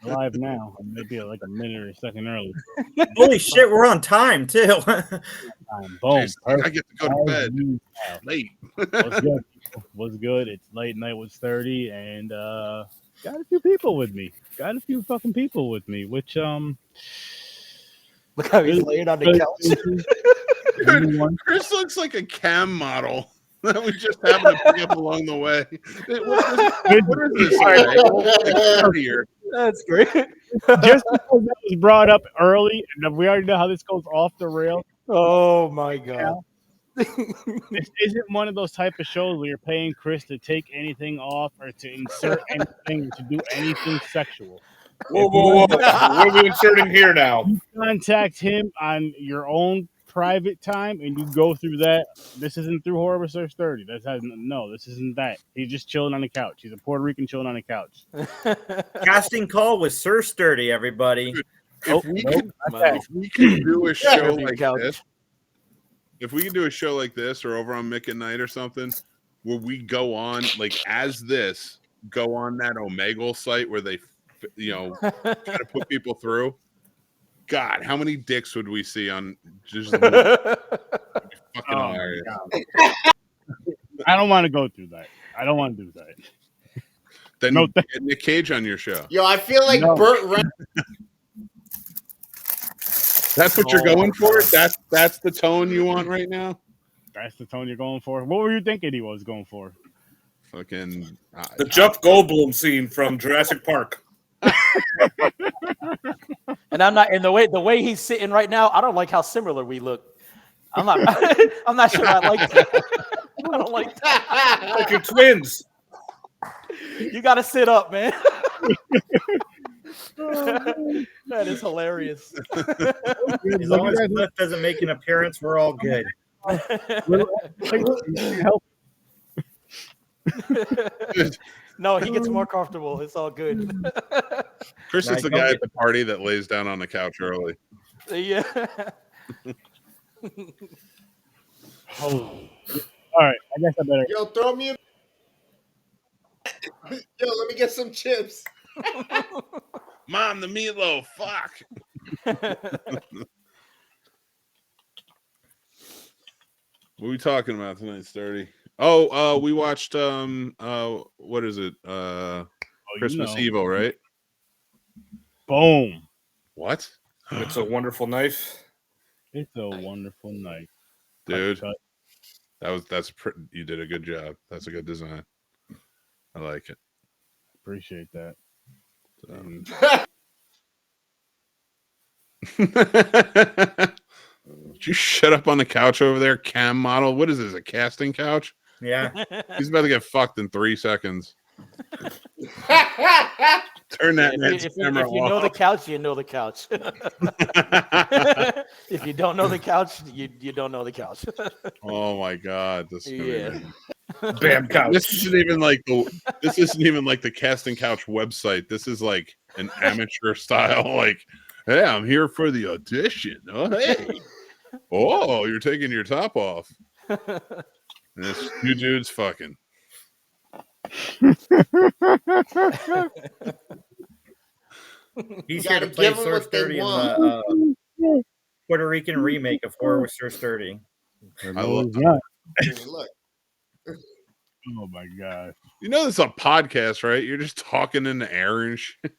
live now. Maybe like a minute or a second early. Holy shit, we're on time too. Boom. Jeez, I get to go to bed late. What's good? What's good? It's late night with Sturdy, and got a few people with me. Got a few fucking people with me, which Look how he's laying on the couch. Chris looks like a cam model that we just happened to pick up along the way. What is this? Here? That's great. Just because that was brought up early, and we already know how this goes off the rail. Oh my god! This isn't one of those type of shows where you're paying Chris to take anything off or to insert anything or to do anything sexual. Whoa! What are we inserting here now? You contact him on your own private time, and you go through that. This isn't through Horror with Sir Sturdy. This isn't that. He's just chilling on the couch. He's a Puerto Rican chilling on the couch. Casting call with Sir Sturdy, everybody. If we can do a show like this, if we can do a show like this or over on Mick at Night or something, where we go on like as this, go on that Omegle site where they, try to put people through. God, how many dicks would we see on just fucking hilarious. I don't want to go through that. I don't want to do that. Then get Nick Cage on your show. Yo, I feel like Burt Reynolds. That's what you're going for? That's the tone you want right now? That's the tone you're going for? What were you thinking he was going for? Fucking the Jeff Goldblum scene from Jurassic Park. And I'm not in the way he's sitting right now. I don't like how similar we look. I'm not sure I like that. I don't like that. Like you're twins. You got to sit up, man. That is hilarious. As long as Cliff doesn't make an appearance, we're all good. No, he gets more comfortable. It's all good. Chris is the guy at the party that lays down on the couch early. Yeah. All right. I guess I better. Yo, throw me. Yo, let me get some chips. Mom, the meatloaf. Fuck. What are we talking about tonight, Sturdy? Oh, we watched what is it? Christmas Evil, right? Boom. What? It's a Wonderful Knife. It's a Wonderful Knife. Dude. You did a good job. That's a good design. I like it. Appreciate that. Did you shut up on the couch over there, cam model? What is this, a casting couch? Yeah. He's about to get fucked in 3 seconds. Turn that man's camera off. If you know the couch, you know the couch. If you don't know the couch, you don't know the couch. Oh my god. This is Bam couch. This isn't even like the casting couch website. This is like an amateur style, like, hey, I'm here for the audition. Oh, hey. Oh, you're taking your top off. And it's 2 dudes fucking. He's here to play Sir Sturdy in the Puerto Rican remake of Horror with Sir Sturdy. I love Look. Oh my god. You know this is a podcast, right? You're just talking in the air and shit.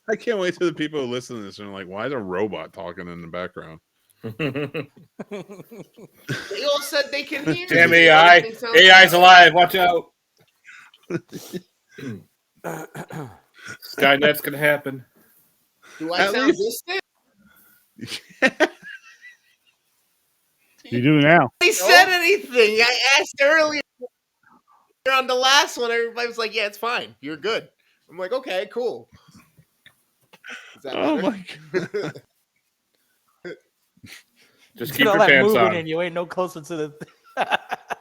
I can't wait till the people who listen to this and are like, why is a robot talking in the background? They all said they can hear. Damn AI. AI's alive. Watch out. Skynet's going to happen. Do I sound distant? You do now. They said anything. I asked earlier on the last one. Everybody was like, yeah, it's fine. You're good. I'm like, okay, cool. Oh my god. Just keep your pants on. And you ain't no closer to the.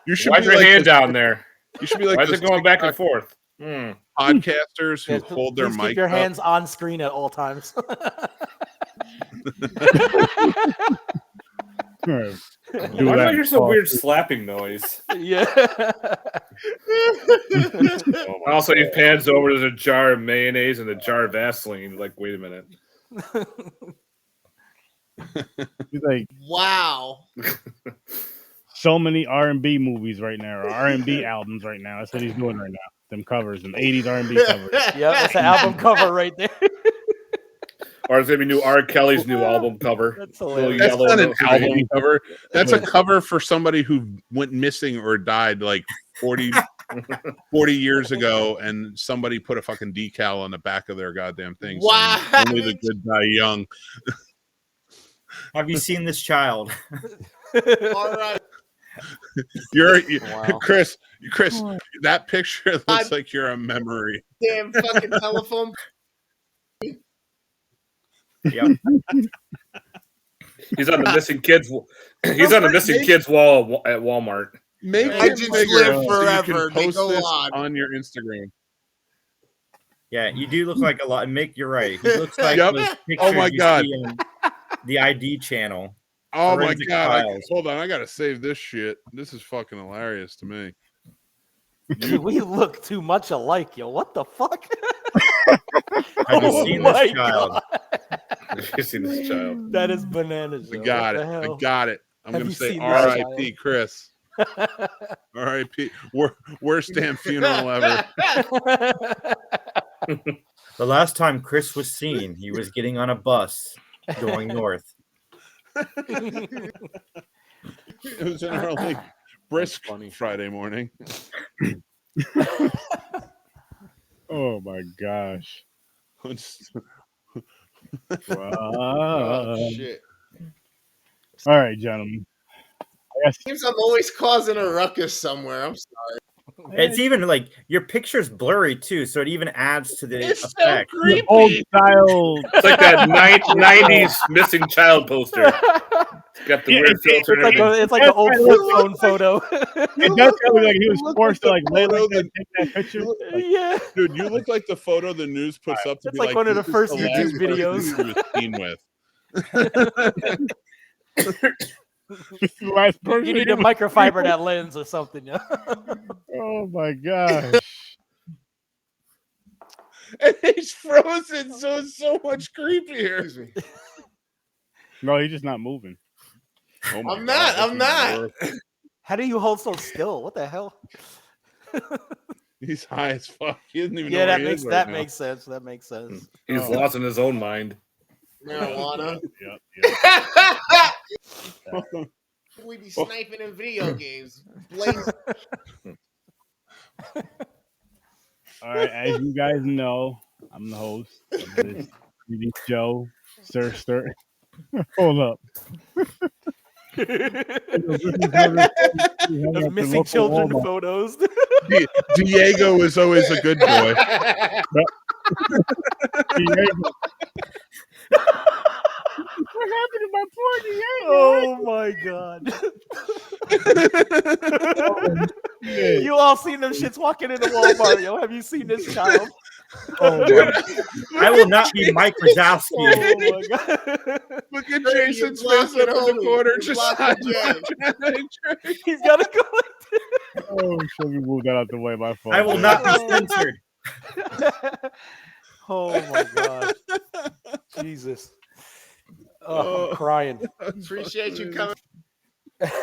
You should Why's your hand down there? You should be like. Why is it going back and forth? Podcasters who hold their mic. Keep your hands on screen at all times. Why do I hear some weird slapping noise? Yeah. Also, he pans over to the jar of mayonnaise and the jar of Vaseline. Like, wait a minute. He's like, wow. so many R&B movies right now, or R&B albums right now. That's what he's doing right now. Them covers, them 80s R&B covers. Yeah, that's an album cover right there. Or it's gonna be R. Kelly's new album cover. That's hilarious. That's not an album cover. That's a cover for somebody who went missing or died like 40 years ago, and somebody put a fucking decal on the back of their goddamn thing. Wow. Only the good die young. Have you seen this child? All right. Wow. Chris, that picture looks like you're a memory. Damn fucking telephone. Yep. He's on the missing kids. He's on the missing kids wall at Walmart. Make I it just bigger live so you forever. can They post go this on. your Instagram. Yeah, you do look like a lot. Mick, you're right. He looks like Yep. those Oh pictures my you God. see on the ID channel. Oh my Forensic God. Files. Hold on. I got to save this shit. This is fucking hilarious to me. We look too much alike, yo. What the fuck? Have you seen my this child? Have you seen this child? That is bananas. I yo. got What it. the I hell? got it. I'm Have going you to say seen this R.I.P. child? Chris. R.I.P. Worst damn funeral ever. The last time Chris was seen, he was getting on a bus going north. It was an early brisk Friday morning. Oh my gosh. Oh, shit. All right, gentlemen. Seems I'm always causing a ruckus somewhere. I'm sorry. It's even like your picture's blurry too, so it even adds to the effect. So creepy. Old style. It's like that 90s missing child poster. It's got the weird filter. It's like it's like an old flip phone photo. It does sound like he was forced to like lay like that, take that picture. Yeah. Dude, you look like the photo the news puts up to It's be like one of the this is first last YouTube person videos. he was seen with. This is the last person. You need to microfiber that lens or something. Yeah. Oh my gosh. And he's frozen, so it's so much creepier. Excuse me. No, he's just not moving. Oh my I'm God, not. I'm that's not. even worse. How do you hold so still? What the hell? He's high as fuck. He doesn't even Yeah, know where that he makes is right that now. makes sense. That makes sense. He's lost in his own mind. Marijuana. Yep. We be sniping in video games. Blaze. All right, as you guys know, I'm the host of this TV show, Sir. Hold up. Of missing children photos. Diego is always a good boy. What happened to my poor Diego? Oh my god. You all seen them shits walking into Walmart, yo. Have you seen this child? Oh my I will not be Mike Wazowski. Oh my god. Look at Jason's face up in the corner. Just He's gotta go. Oh, should we move that out the way? My fault. I will not be censored. Oh my god. Jesus. Oh, I'm crying. Appreciate you coming.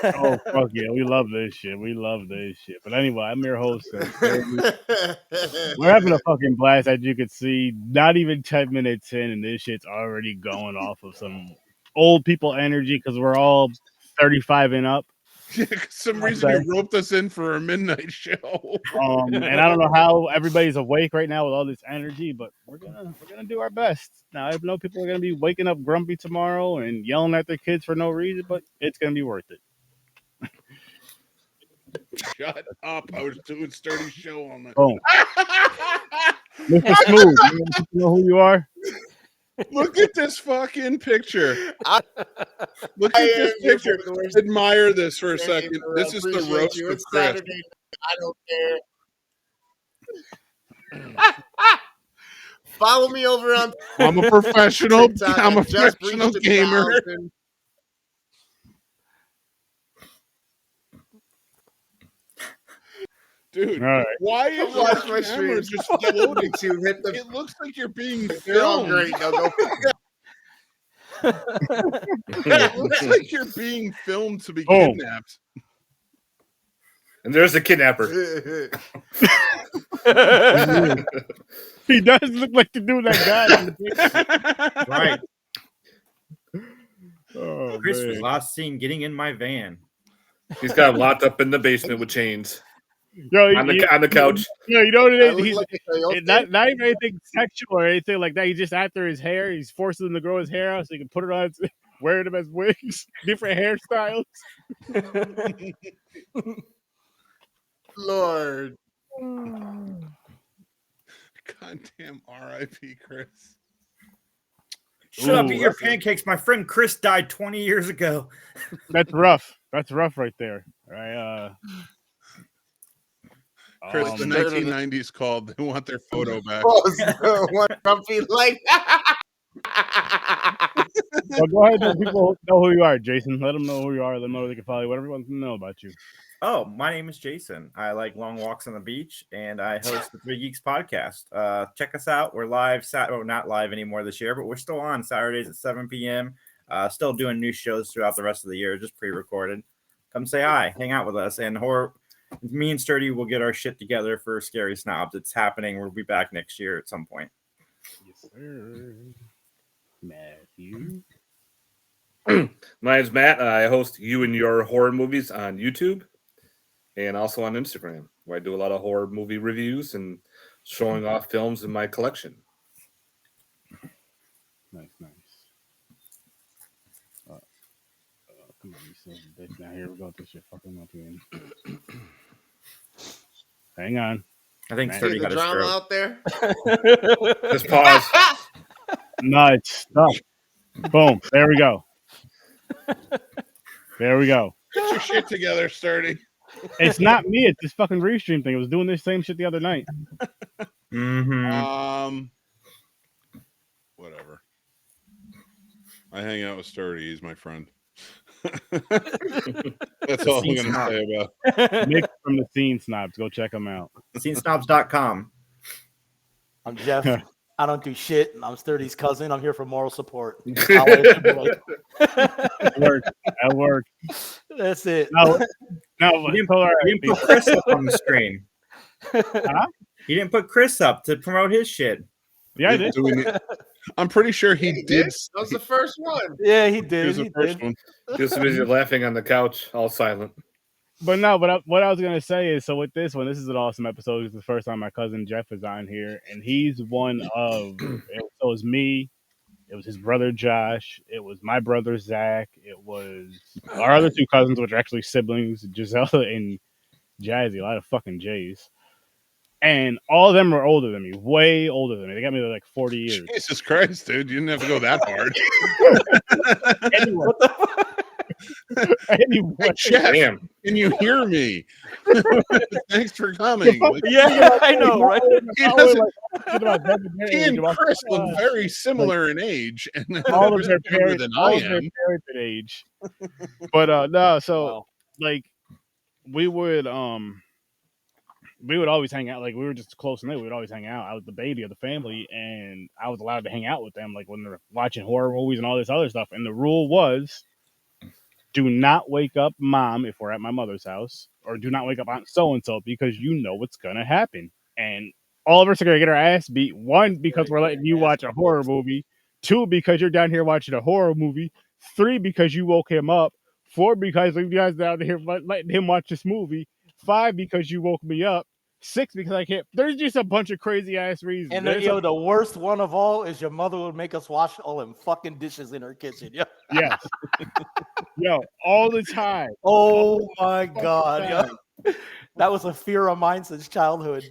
Oh fuck yeah, we love this shit. We love this shit. But anyway, I'm your host. We're having a fucking blast, as you can see. Not even 10 minutes in, and this shit's already going off of some old people energy because we're all 35 and up. For some reason, you roped us in for a midnight show. And I don't know how everybody's awake right now with all this energy, but we're gonna do our best. Now I know people are gonna be waking up grumpy tomorrow and yelling at their kids for no reason, but it's gonna be worth it. Shut up! I was doing sturdy show on that. Boom. Mr. Smooth, you know who you are? Look at this fucking picture. Look at this picture. Admire this for a second. This is the roast you. of It's Chris. Saturday. I don't care. Follow me over on I'm a professional. TikTok I'm a at Just professional Breach gamer. 2000. Dude, All right. why is Watch your my camera streams. just floating? YouTube, hit the. It looks like you're being They're all filmed. great. Now go. It looks like you're being filmed to be Oh. kidnapped. And there's the kidnapper. He does look like the dude that got him. Right. Oh, Chris was man. last seen getting in my van. He's got him locked up in the basement with chains Yo, on the couch. Yo, you know what it I is? look He's like a coyote. not even anything sexual or anything like that. He's just after his hair. He's forcing him to grow his hair out so he can put it on, wearing them as wigs, different hairstyles. Lord. Goddamn R.I.P. Chris. Shut up, Ooh, eat your pancakes. My friend Chris died 20 years ago. That's rough. That's rough right there. Right. Chris, the 1990s called. They want their photo back. What Grumpy like? Well, go ahead and let people know who you are, Jason. Let them know who you are. Let them know they can follow you. Whatever you want them to know about you. Oh, my name is Jason. I like long walks on the beach, and I host the Three Geeks podcast. Check us out. We're live. Not live anymore this year, but we're still on Saturdays at 7 p.m. Still doing new shows throughout the rest of the year, just pre-recorded. Come say hi, hang out with us, and me and Sturdy will get our shit together for Scary Snobs. It's happening. We'll be back next year at some point. Yes, sir. Matthew. My name's Matt. I host You and Your Horror Movies on YouTube and also on Instagram, where I do a lot of horror movie reviews and showing off films in my collection. Nice. Come on, you son of a bitch. Now here we go. This shit fucking up again. Hang on. I think Man. Sturdy The got a drama stroke. out there. Just pause. No, it's stuck. Boom. There we go. There we go. Get your shit together, Sturdy. It's not me. It's this fucking restream thing. It was doing this same shit the other night. Mm-hmm. Whatever. I hang out with Sturdy. He's my friend. That's all I'm gonna say about. Nick from the Scene Snobs. Go check him out. SceneSnobs.com. I'm Jeff. I don't do shit. I'm Sturdy's cousin. I'm here for moral support. I'll let you know. That worked. That's it. No, You didn't put Chris up on the screen. Huh? You didn't put Chris up to promote his shit. Yeah, I did. I'm pretty sure he did. That was the first one. Yeah, he He did. was the He first did. one. Just busy laughing on the couch, all silent. But no, what I was gonna say is, so with this one, this is an awesome episode. It's the first time my cousin Jeff is on here, and he's one of. So it was me, it was his brother Josh, it was my brother Zach, it was our other two cousins, which are actually siblings, Gisela and Jazzy. A lot of fucking J's, and all of them are older than me, way older than me. They got me like 40 years. Jesus Christ, dude! You didn't have to go that hard. Anyway, Hey, Jeff, Damn. can you hear me? Thanks for coming. Like, Yeah, I know, right? he and Chris look very similar in age, and all of their younger parents, than all I of their am. parents at age. But no, so Wow. like we would always hang out. Like we were just close knit. We would always hang out. I was the baby of the family, and I was allowed to hang out with them. Like when they're watching horror movies and all this other stuff. And the rule was, do not wake up mom if we're at my mother's house, or do not wake up aunt so and so, because you know what's gonna happen. And all of us are gonna get our ass beat. One, because we're letting you watch a horror movie. Two, because you're down here watching a horror movie. Three, because you woke him up. Four, because you guys down here letting him watch this movie. Five, because you woke me up. Six, because I can't. There's just a bunch of crazy ass reasons. And There's the worst one of all is your mother would make us wash all them fucking dishes in her kitchen. Yeah. yes, yo, all the time. Oh my god. Yo. That was a fear of mine since childhood.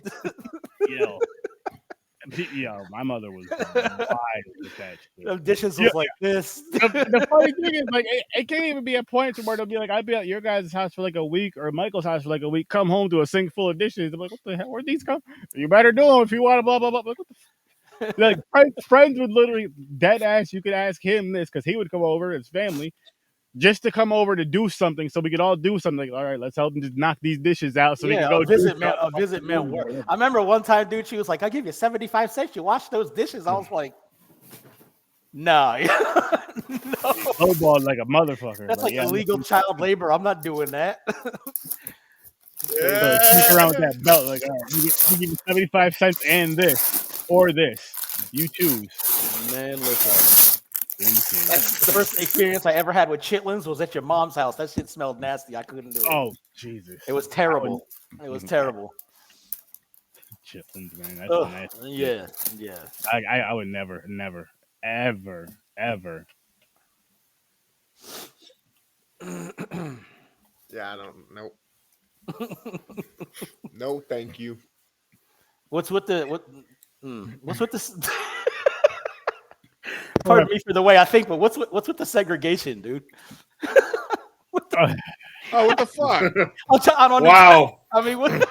Yo, my mother was wild with that shit. The dishes was like this. The funny thing is, like, it can't even be a point to where they'll be like, I'd be at your guys' house for like a week, or Michael's house for like a week, come home to a sink full of dishes. I'm like, what the hell? Where'd these come? You better do them if you want to, blah, blah, blah. Like, what the like, friends would literally, dead ass, you could ask him this, because he would come over, his family. just to come over to do something, so we could all do something. Like, all right, let's help him just knock these dishes out, so we can go visit meant work. I remember one time, dude, she was like, "I'll give you 75 cents. You wash those dishes." I was like, "Nah, no, lowball like a motherfucker." That's like illegal child labor. I'm not doing that." So keep around with that belt, like, all right, we give you 75 cents and this or this. You choose. Man, listen. That's the first experience I ever had with chitlins was at your mom's house. That shit smelled nasty. I couldn't do it. Oh, Jesus. It was terrible. It was terrible. Chitlins, man. That's nasty. Yeah. I would never, ever. Yeah, I don't know. No, thank you. What's with this? Pardon me for the way I think, but what's with the segregation, dude? What the fuck? I don't Wow. I mean, what?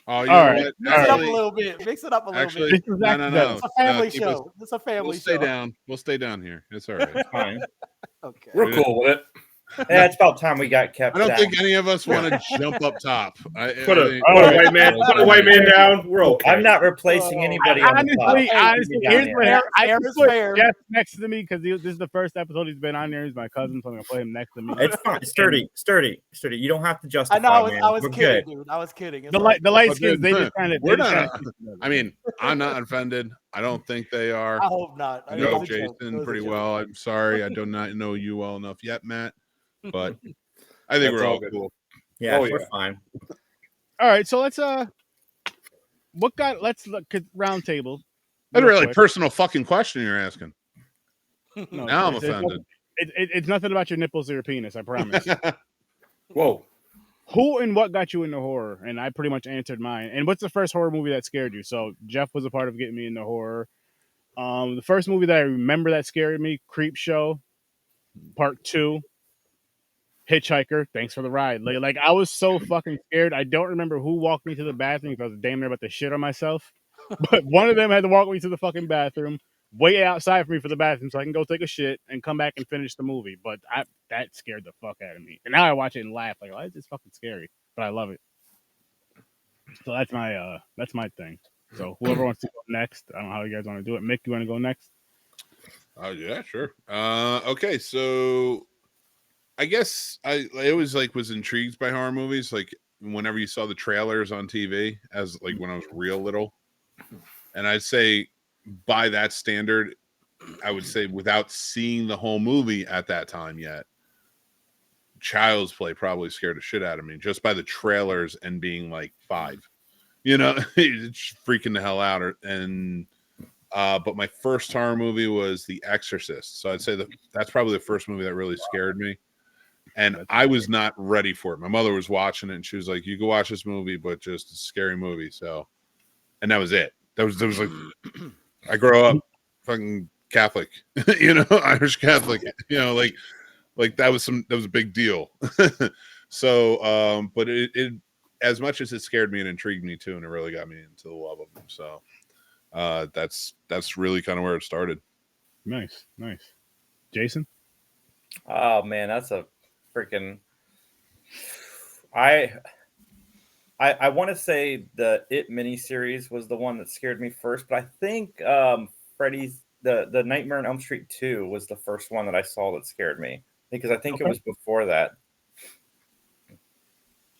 Oh, you All know right. what? Mix it up a little bit. Mix it up a little Actually, bit. no. It's a family show. It's a family We'll show. stay down. We'll stay down here. It's all right. Fine. Okay. We're cool with it. Yeah, it's about time we got kept. I don't down. think any of us want to jump up top. Put a white man down. We're okay. I'm not replacing anybody. on the top. Honestly, here's what I Fair just is put fair. Jeff next to me because this is the first episode he's been on there. He's my cousin, so I'm gonna play him next to me. It's fine. Sturdy. You don't have to justify. I know. I was We're kidding, good. dude. I was kidding. It's The light skins, they just kind of. We're not. I mean, I'm not offended. I don't think they are. I hope not. I know Jason pretty well. I'm sorry. I do not know you well enough yet, Matt. But I think we're all cool. Yeah, we're fine. All right, so let's let's look at round table. That's a really personal fucking question you're asking. No, Now I'm offended. It's nothing about your nipples or your penis, I promise. Whoa. Who and what got you into horror? And I pretty much answered mine. And what's the first horror movie that scared you? So Jeff was a part of getting me into horror. The first movie that I remember that scared me, Creep Show, Part 2. Hitchhiker, thanks for the ride. Like I was so fucking scared. I don't remember who walked me to the bathroom because I was damn near about to shit on myself. But one of them had to walk me to the fucking bathroom, wait outside for me for the bathroom so I can go take a shit and come back and finish the movie. But that scared the fuck out of me. And now I watch it and laugh like, oh, it's just fucking scary. But I love it. So that's my thing. So whoever wants to go next, I don't know how you guys want to do it. Mick, you want to go next? Yeah, sure. Okay, so I guess I always was intrigued by horror movies. Like whenever you saw the trailers on TV, as like when I was real little, and I'd say by that standard, I would say without seeing the whole movie at that time yet, Child's Play probably scared the shit out of me just by the trailers and being like 5, it's freaking the hell out. But my first horror movie was The Exorcist, so I'd say that's probably the first movie that really scared me. And I was not ready for it. My mother was watching it, and she was like, "You can watch this movie, but just a scary movie." So, and that was it. That was like, I grew up fucking Catholic, Irish Catholic, like that was a big deal. So, but it as much as it scared me, it intrigued me too, and it really got me into the love of them. So, that's really kind of where it started. Nice. Jason? Oh man, that's a freaking. I want to say the It miniseries was the one that scared me first, but I think Freddy's the Nightmare on Elm Street 2 was the first one that I saw that scared me because I think it was before that.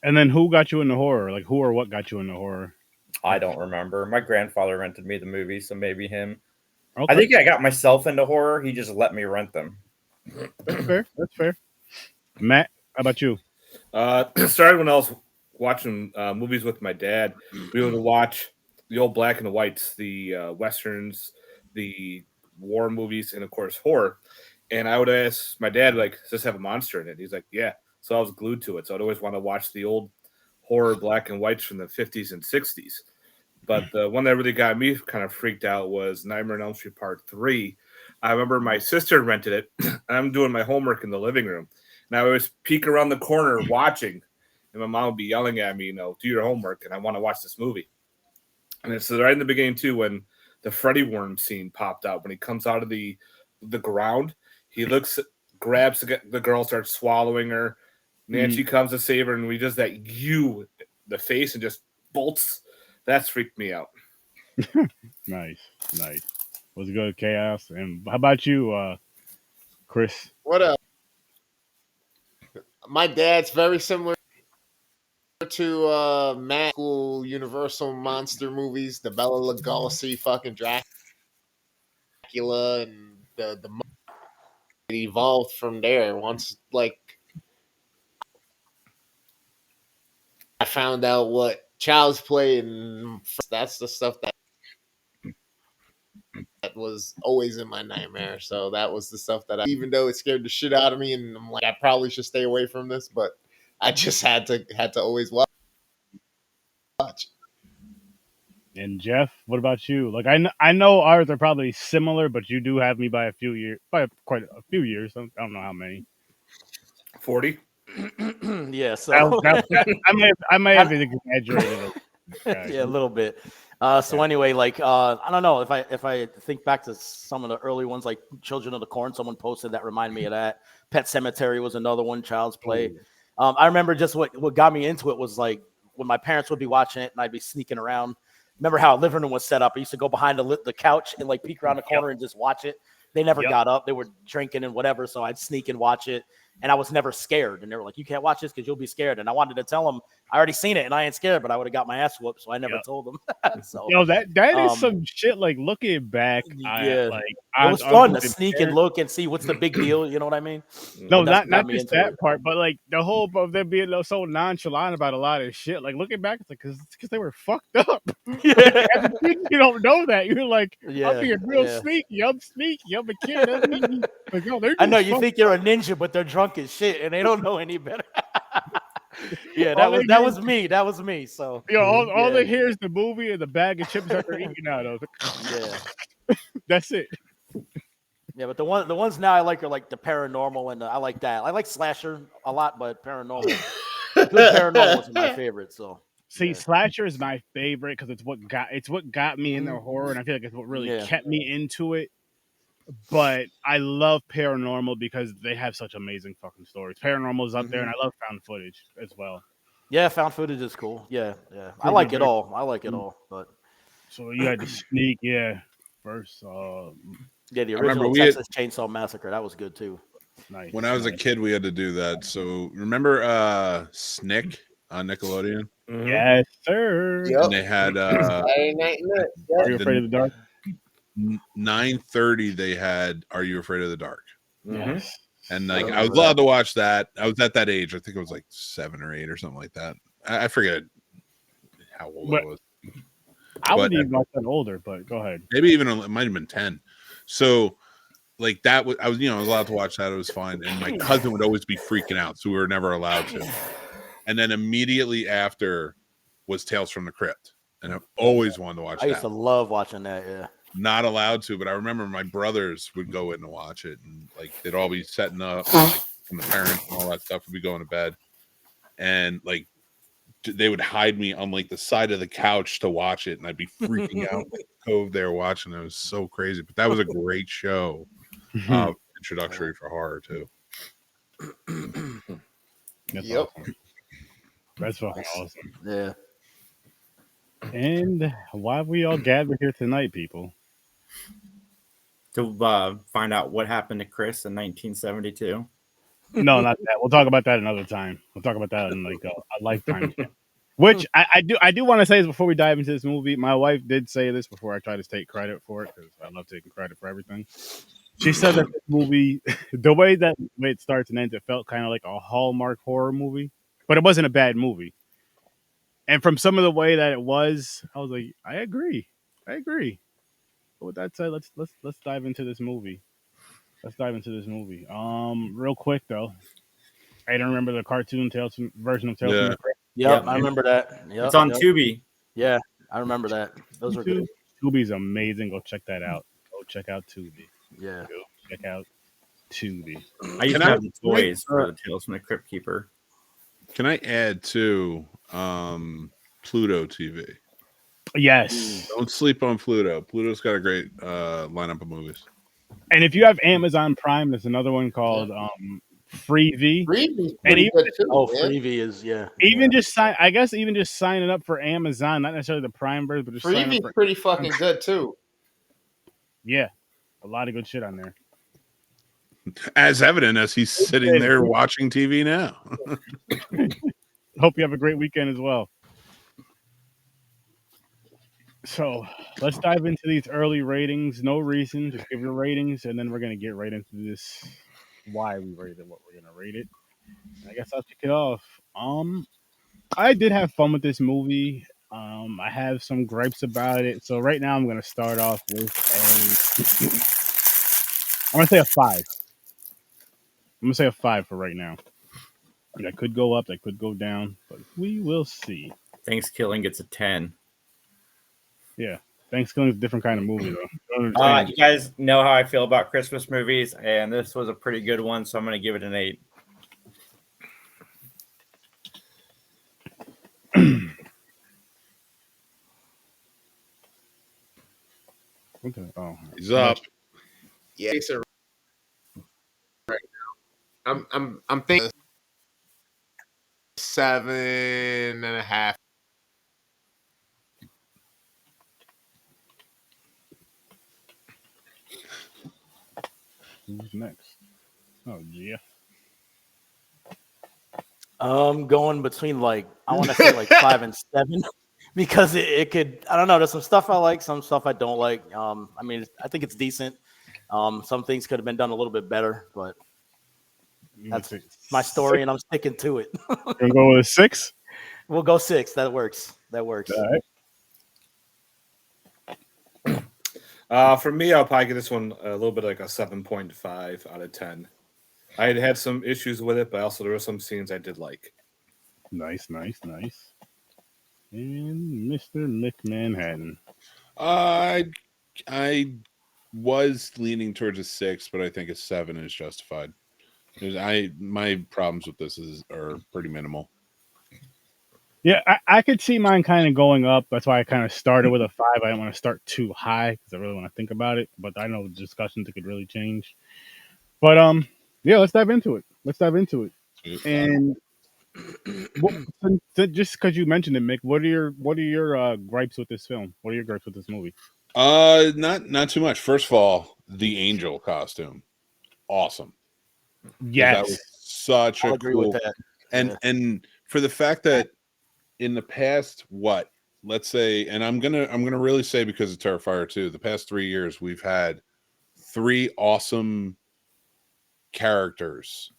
And then who got you into horror? Like who or what got you into horror? I don't remember. My grandfather rented me the movie, so maybe him. Okay. I think I got myself into horror. He just let me rent them. That's fair. Matt, how about you? Started when I was watching movies with my dad. We would watch the old black and whites, the westerns, the war movies, and of course horror. And I would ask my dad, like, does this have a monster in it? He's like, yeah. So I was glued to it. So I'd always want to watch the old horror black and whites from the 50s and 60s. But the one that really got me kind of freaked out was Nightmare on Elm Street Part 3. I remember my sister rented it, and I'm doing my homework in the living room. And I always peek around the corner watching, and my mom would be yelling at me, do your homework, and I want to watch this movie. And it's right in the beginning, too, when the Freddy worm scene popped out. When he comes out of the ground, he looks grabs the girl, starts swallowing her. Nancy comes to save her, and we just the face, and just bolts. That's freaked me out. Nice. Was good, Chaos. And how about you, Chris? What up? My dad's very similar to Matt School Universal monster movies, the Bela Lugosi fucking Dracula, and the it evolved from there. Once like I found out what Child's Play, and that's the stuff that was always in my nightmare. So that was the stuff that even though it scared the shit out of me, and I'm like, I probably should stay away from this, but I just had to always watch. And Jeff, what about you? Like I know ours are probably similar, but you do have me by quite a few years. I don't know how many. 40. Yeah, so I may have exaggerated. Yeah, a little bit. So anyway, like I don't know if I think back to some of the early ones, like Children of the Corn. Someone posted that reminded me of that. Pet Cemetery was another one. Child's Play. I remember just what got me into it was like when my parents would be watching it and I'd be sneaking around. Remember how a living room was set up? I used to go behind the couch and like peek around the corner and just watch it. They never got up. They were drinking and whatever. So I'd sneak and watch it. And I was never scared. And they were like, you can't watch this because you'll be scared. And I wanted to tell them I already seen it and I ain't scared, but I would have got my ass whooped. So I never told them. So that is some shit. Like looking back, it was fun to sneak and look and see what's the big deal. You know what I mean? No, not just that part, but like the whole of them being so nonchalant about a lot of shit. Like looking back, it's like because they were fucked up. Yeah. You don't know that. You're like, I'm being real sneaky. I'm sneaky. I'm a kid. Like, I know you think you're a ninja, but they're drunk as shit and they don't know any better. Yeah, that was me. That was me. So all they hear is the movie and the bag of chips that they're eating out of. That's it. Yeah, but the ones now I like are like the paranormal, and I like that. I like slasher a lot, but paranormal, good paranormal was my favorite. So slasher is my favorite because it's what got me in the horror, and I feel like it's what really kept me into it. But I love paranormal because they have such amazing fucking stories. Paranormal is up there, and I love found footage as well. Yeah, found footage is cool. Yeah. I like it all. But so you had to sneak, first. The original Texas Chainsaw Massacre, that was good too. Nice. When I was a kid, we had to do that. So remember Snick on Nickelodeon? Yes, sir. Yep. And they had Are You Afraid of the Dark? 9:30 they had Are You Afraid of the Dark? Yes. And like I was allowed to watch that. I was at that age. I think it was like 7 or 8 or something like that. I forget how old I was. I wouldn't even watch that older, but go ahead. Maybe even it might have been 10. So like that was I was allowed to watch that. It was fine. And my cousin would always be freaking out, so we were never allowed to. And then immediately after was Tales from the Crypt. And I've always wanted to watch that. I used to love watching that, yeah. Not allowed to, but I remember my brothers would go in to watch it, and like they'd all be setting up like, from the parents and all that stuff. Would be going to bed, and like they would hide me on like the side of the couch to watch it, and I'd be freaking out like cove there watching. It was so crazy, but that was a great show, introductory for horror too. That's awesome. That's fucking awesome. Yeah. And why have we all gathered here tonight, people? To find out what happened to Chris in 1972. No, not that. We'll talk about that another time. We'll talk about that in like a lifetime. Which I do want to say is before we dive into this movie, my wife did say this before I try to take credit for it because I love taking credit for everything. She said that this movie, the way it starts and ends, it felt kind of like a Hallmark horror movie, but it wasn't a bad movie. And from some of the way that it was, I was like, I agree. But with that said, let's dive into this movie. Real quick though, I don't remember the cartoon version of Tales from the Crypt. Yep, I remember that. Yep, it's on Tubi. Yeah, I remember that. Those are good. Tubi's amazing. Go check that out. Go check out Tubi. Yeah. Go check out Tubi. I used to have the toys for the Tales from the Crypt Keeper. Can I add to Pluto TV? Yes. Don't sleep on Pluto. Pluto's got a great lineup of movies. And if you have Amazon Prime, there's another one called Freevee. Freebie's And pretty even, good too. Oh, man. Freebie is even just signing up for Amazon, not necessarily the Prime version, but just signing up Freebie's for pretty fucking good too. a lot of good shit on there. As evident as he's sitting there watching TV now. Hope you have a great weekend as well. So let's dive into these early ratings. No reason, just give your ratings, and then we're gonna get right into this. Why we rated what we're gonna rate it. I guess I'll kick it off. I did have fun with this movie. I have some gripes about it. So right now I'm gonna start off with I'm gonna say a 5. I'm gonna say a 5 for right now. That could go up, that could go down, but we will see. Thanksgiving gets a 10. Yeah. Thanksgiving is a different kind of movie, though. You guys know how I feel about Christmas movies, and this was a pretty good one, so I'm going to give it an 8. Okay. Oh, He's up. Yeah, right now. I'm thinking 7.5. who's next? Oh, yeah. Going between I want to say 5 and 7 because it could. I don't know. There's some stuff I like, some stuff I don't like. I mean, I think it's decent. Some things could have been done a little bit better, but that's my story, and I'm sticking to it. Gonna go with a 6. We'll go 6. That works. That works. All right. For me, I'll probably give this one a little bit like a 7.5 out of 10. I had some issues with it, but also there were some scenes I did like. Nice. And Mr. McManhattan. I was leaning towards a 6, but I think a 7 is justified. My problems with this are pretty minimal. Yeah, I could see mine kind of going up. That's why I kind of started with a 5. I didn't want to start too high because I really want to think about it. But I know the discussions it could really change. But yeah, let's dive into it. And just because you mentioned it, Mick, what are your gripes with this film? What are your gripes with this movie? Not too much. First of all, the angel costume, awesome. Yes, that was such I'll a agree cool. with that. And for the fact that in the past, let's say, and I'm gonna really say because of Terrifier 2, the past 3 years we've had 3 awesome characters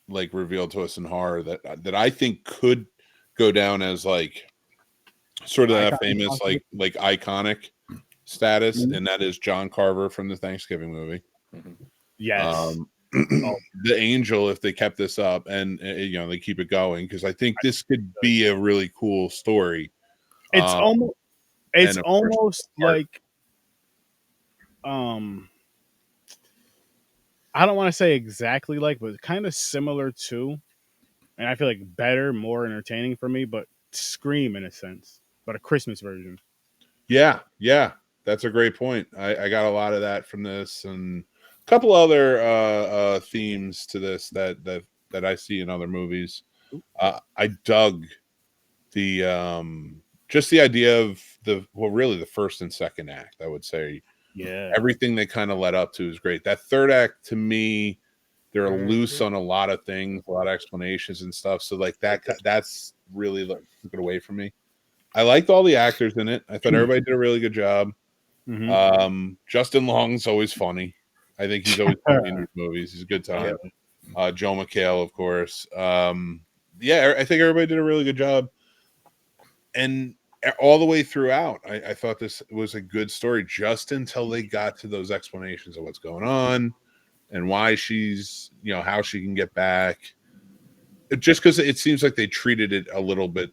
revealed to us in horror that I think could go down as sort of that famous iconic status, and that is John Carver from the Thanksgiving movie. Yes. The angel, if they kept this up and they keep it going, because I think this could be a really cool story. It's almost like I don't want to say exactly but kind of similar to, and I feel like better, more entertaining for me, but Scream in a sense, but a Christmas version. Yeah, that's a great point. I got a lot of that from this, and a couple other themes to this that I see in other movies. I dug the just the idea of really the first and second act. I would say, yeah, everything they kind of led up to is great. That third act, to me, they're loose on a lot of things, a lot of explanations and stuff. So that's really took it away from me. I liked all the actors in it. I thought everybody did a really good job. Mm-hmm. Justin Long's always funny. I think he's always funny in his movies. He's a good time. Joe McHale, of course. Yeah, I think everybody did a really good job. And all the way throughout, I thought this was a good story just until they got to those explanations of what's going on and why she's, how she can get back. Just because it seems like they treated it a little bit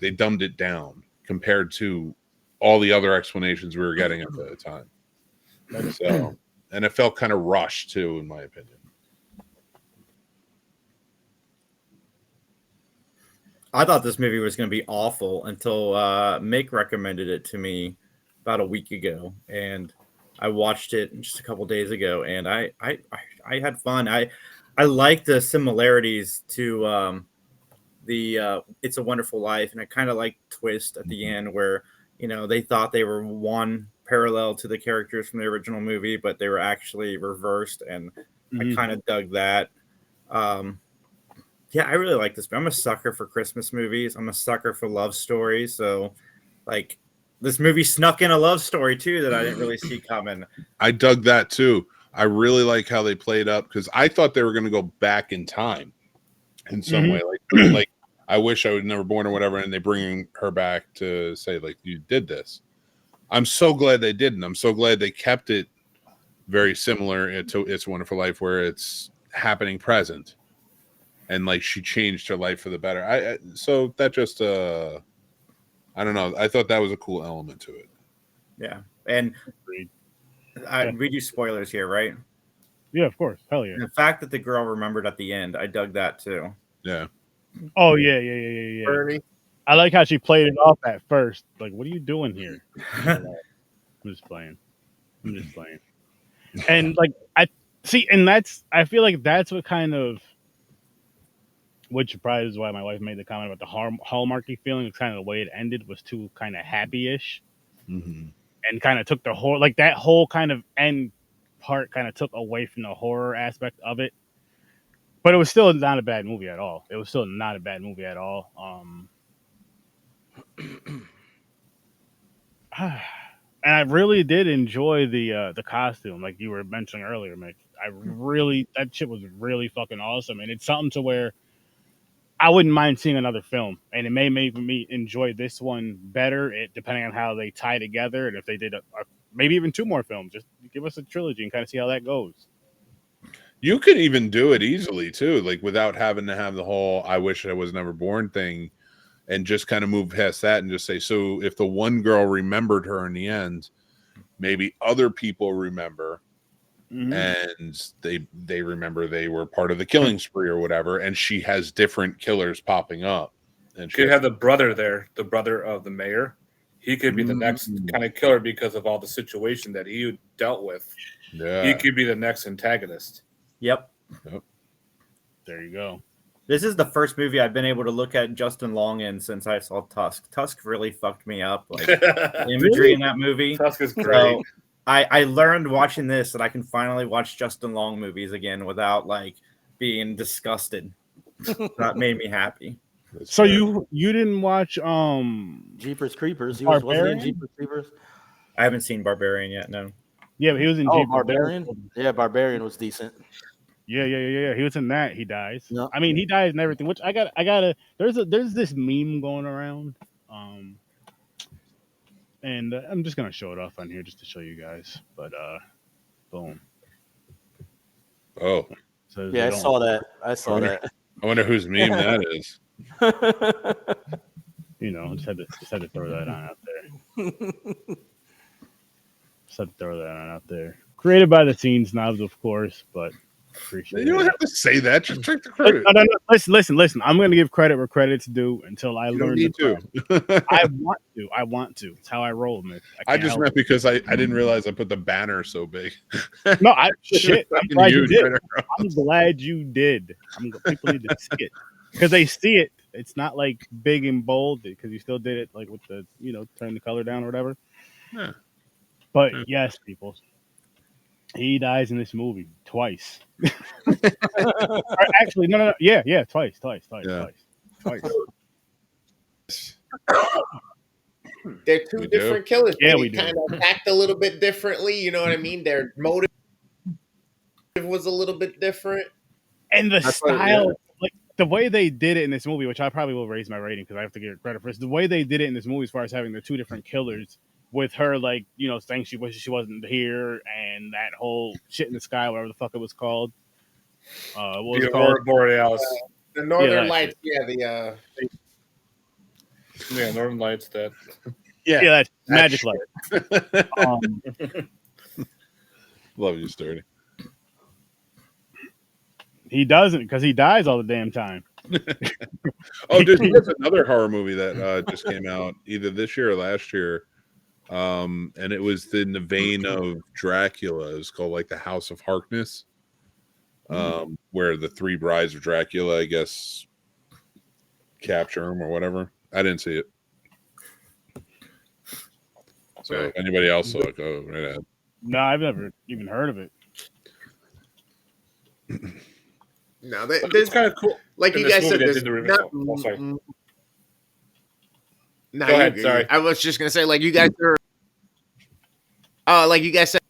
they dumbed it down compared to all the other explanations we were getting at the time. So, and it felt kind of rushed too, in my opinion. I thought this movie was going to be awful until Mick recommended it to me about a week ago, and I watched it just a couple days ago, and I had fun. I like the similarities to the It's a Wonderful Life, and I kind of like twist at the end where they thought they were one parallel to the characters from the original movie, but they were actually reversed, and I kind of dug that. Yeah, I really like this. I'm a sucker for Christmas movies. I'm a sucker for love stories. So, like, this movie snuck in a love story too that I didn't really see coming. I dug that too. I really like how they played up because I thought they were going to go back in time in some way, like I wish I was never born or whatever, and they bring her back to say like you did this. I'm so glad they didn't. I'm so glad they kept it very similar to It's a Wonderful Life, where it's happening present. And like she changed her life for the better. So that just I don't know. I thought that was a cool element to it. Yeah, and we do spoilers here, right? Yeah, of course. Hell yeah. And the fact that the girl remembered at the end, I dug that too. Yeah. Oh yeah. Bernie. I like how she played it off at first. Like, what are you doing here? I'm just playing. And like I feel like that's what kind of. Which probably is why my wife made the comment about the hallmarky feeling. It's kind of the way it ended was too kind of happy-ish, and kind of took the horror, like that whole kind of end part, kind of took away from the horror aspect of it. But it was still not a bad movie at all. And I really did enjoy the costume, like you were mentioning earlier, Mick. That shit was really fucking awesome, and it's something to where I wouldn't mind seeing another film, and it may make me enjoy this one better, depending on how they tie together, and if they did maybe even 2 more films. Just give us a trilogy and kind of see how that goes. You could even do it easily too, like without having to have the whole "I wish I was never born" thing, and just kind of move past that and just say, so if the one girl remembered her in the end, maybe other people remember. And they remember they were part of the killing spree or whatever, and she has different killers popping up. And she could have the brother there, the brother of the mayor. He could be the next kind of killer because of all the situation that he dealt with. Yeah, he could be the next antagonist. Yep. There you go. This is the first movie I've been able to look at Justin Long in since I saw Tusk. Tusk really fucked me up. Like the imagery in that movie. Tusk is great. So, I learned watching this that I can finally watch Justin Long movies again without like being disgusted. That made me happy. So you didn't watch Jeepers Creepers? He wasn't in Jeepers Creepers. I haven't seen Barbarian yet. No. Yeah, but he was in Jeepers. Barbarian. Yeah, Barbarian was decent. Yeah. He was in that. He dies. No. I mean, he dies and everything. Which I gotta. There's this meme going around. And I'm just gonna show it off on here just to show you guys. But boom. Oh. So yeah, I saw that. I wonder whose meme that is. Just had to throw that on out there. Created by the SNOBS, of course, but appreciate you don't have to say that. Just take the credit. No. Listen. I'm going to give credit where credit's due until I learn. Need to. I want to. It's how I roll, man. I just meant because I didn't realize I put the banner so big. No, I'm glad you did. I'm glad you did. People need to see it because they see it. It's not like big and bold because you still did it like with the turn the color down or whatever. Yeah. But yes, people. He dies in this movie twice. Actually, no. Yeah, twice. They're two different killers. Yeah, we kind of act a little bit differently. You know what I mean? Their motive was a little bit different. And the style, like the way they did it in this movie, which I probably will raise my rating because I have to give credit for this. The way they did it in this movie, as far as having the 2 different killers. With her, like, saying she wishes she wasn't here, and that whole shit in the sky, whatever the fuck it was called. What was it called? Borealis. The Northern Lights. Yeah, Northern Lights. That. Yeah, that's magic light. Love you, Sturdy. He doesn't because he dies all the damn time. There's another horror movie that just came out either this year or last year. and it was in the vein of Dracula. It was called like the House of Harkness, where the three brides of Dracula, I guess, capture him or whatever. I didn't see it. So if anybody else saw it, go right ahead. No, I've never even heard of it. No, It's kind of cool. Like In you this guys movie, said, they there's did the remix. not. Oh, sorry. No, Go ahead. Sorry. I was just gonna say, like you guys are, like you guys said,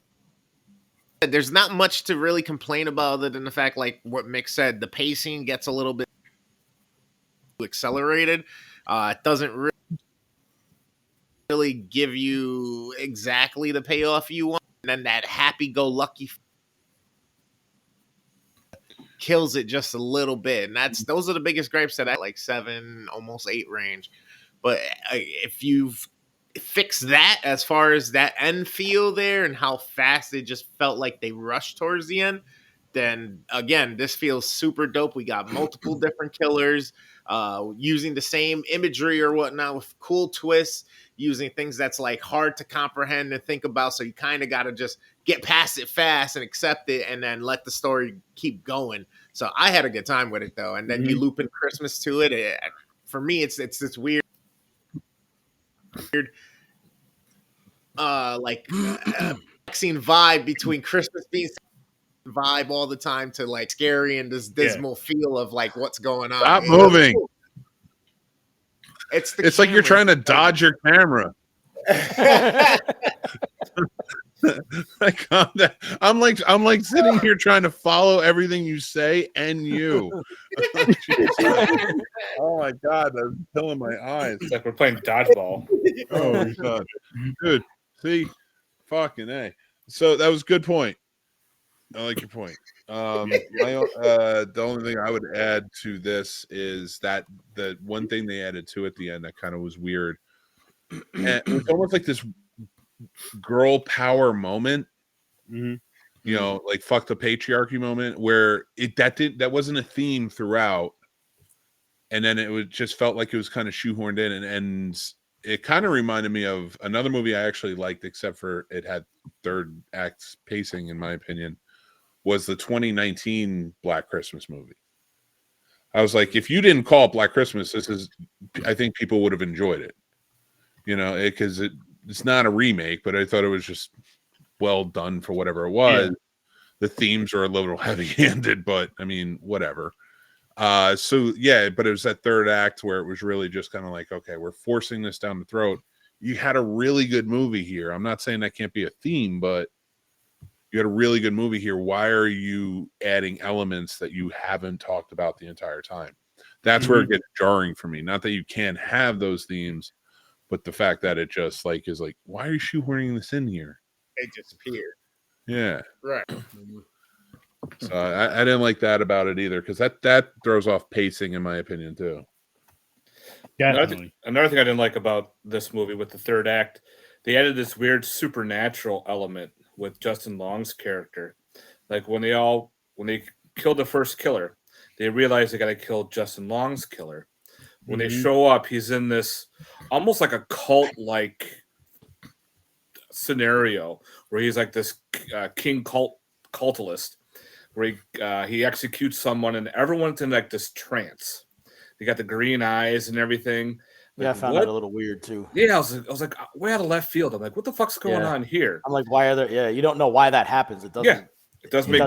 there's not much to really complain about other than the fact, like what Mick said, the pacing gets a little bit accelerated. It doesn't really give you exactly the payoff you want, and then that happy-go-lucky kills it just a little bit, and those are the biggest gripes that I like 7, almost 8 range. But if you've fixed that as far as that end feel there and how fast it just felt like they rushed towards the end, then again, this feels super dope. We got multiple different killers using the same imagery or whatnot with cool twists, using things that's like hard to comprehend and think about. So you kind of got to just get past it fast and accept it and then let the story keep going. So I had a good time with it though. And then you loop in Christmas to it. For me, it's this weird vaccine vibe between Christmas being vibe all the time to like scary and this dismal feel of like what's going on. Stop moving. It's like you're trying to dodge your camera. Like, I'm like sitting here trying to follow everything you say and you. Oh my god, that's killing my eyes. It's like we're playing dodgeball. Oh my god, dude. See, fucking A. So that was a good point. I like your point. The only thing I would add to this is that the one thing they added to at the end that kind of was weird. And it was almost like this girl power moment. You know, like fuck the patriarchy moment where that wasn't a theme throughout. And then it just felt like it was kind of shoehorned in and it kind of reminded me of another movie I actually liked, except for it had third act pacing, in my opinion, was the 2019 Black Christmas movie. I was like, if you didn't call it Black Christmas, I think people would have enjoyed it. You know, because it's not a remake, but I thought it was just well done for whatever it was. Yeah. The themes are a little heavy-handed, but I mean, whatever. So yeah, but it was that third act where it was really just kind of like, okay, we're forcing this down the throat. You had a really good movie here. I'm not saying that can't be a theme, but you had a really good movie here. Why are you adding elements that you haven't talked about the entire time? That's where it gets jarring for me. Not that you can't have those themes, but the fact that it just like is like, why are you shoehorning this in here? It disappeared. Yeah. Right. So I didn't like that about it either, because that throws off pacing, in my opinion, too. Definitely. Another thing I didn't like about this movie with the third act, they added this weird supernatural element with Justin Long's character. Like when they killed the first killer, they realized they got to kill Justin Long's killer. When they show up, he's in this almost like a cult-like scenario where he's like this king cultist, where he executes someone and everyone's in like this trance. They got the green eyes and everything. Like, yeah, I found that a little weird too. Yeah, I was like way out of left field. I'm like, what the fuck's going on here? I'm like, why are there? Yeah, you don't know why that happens. It doesn't. Yeah, it does make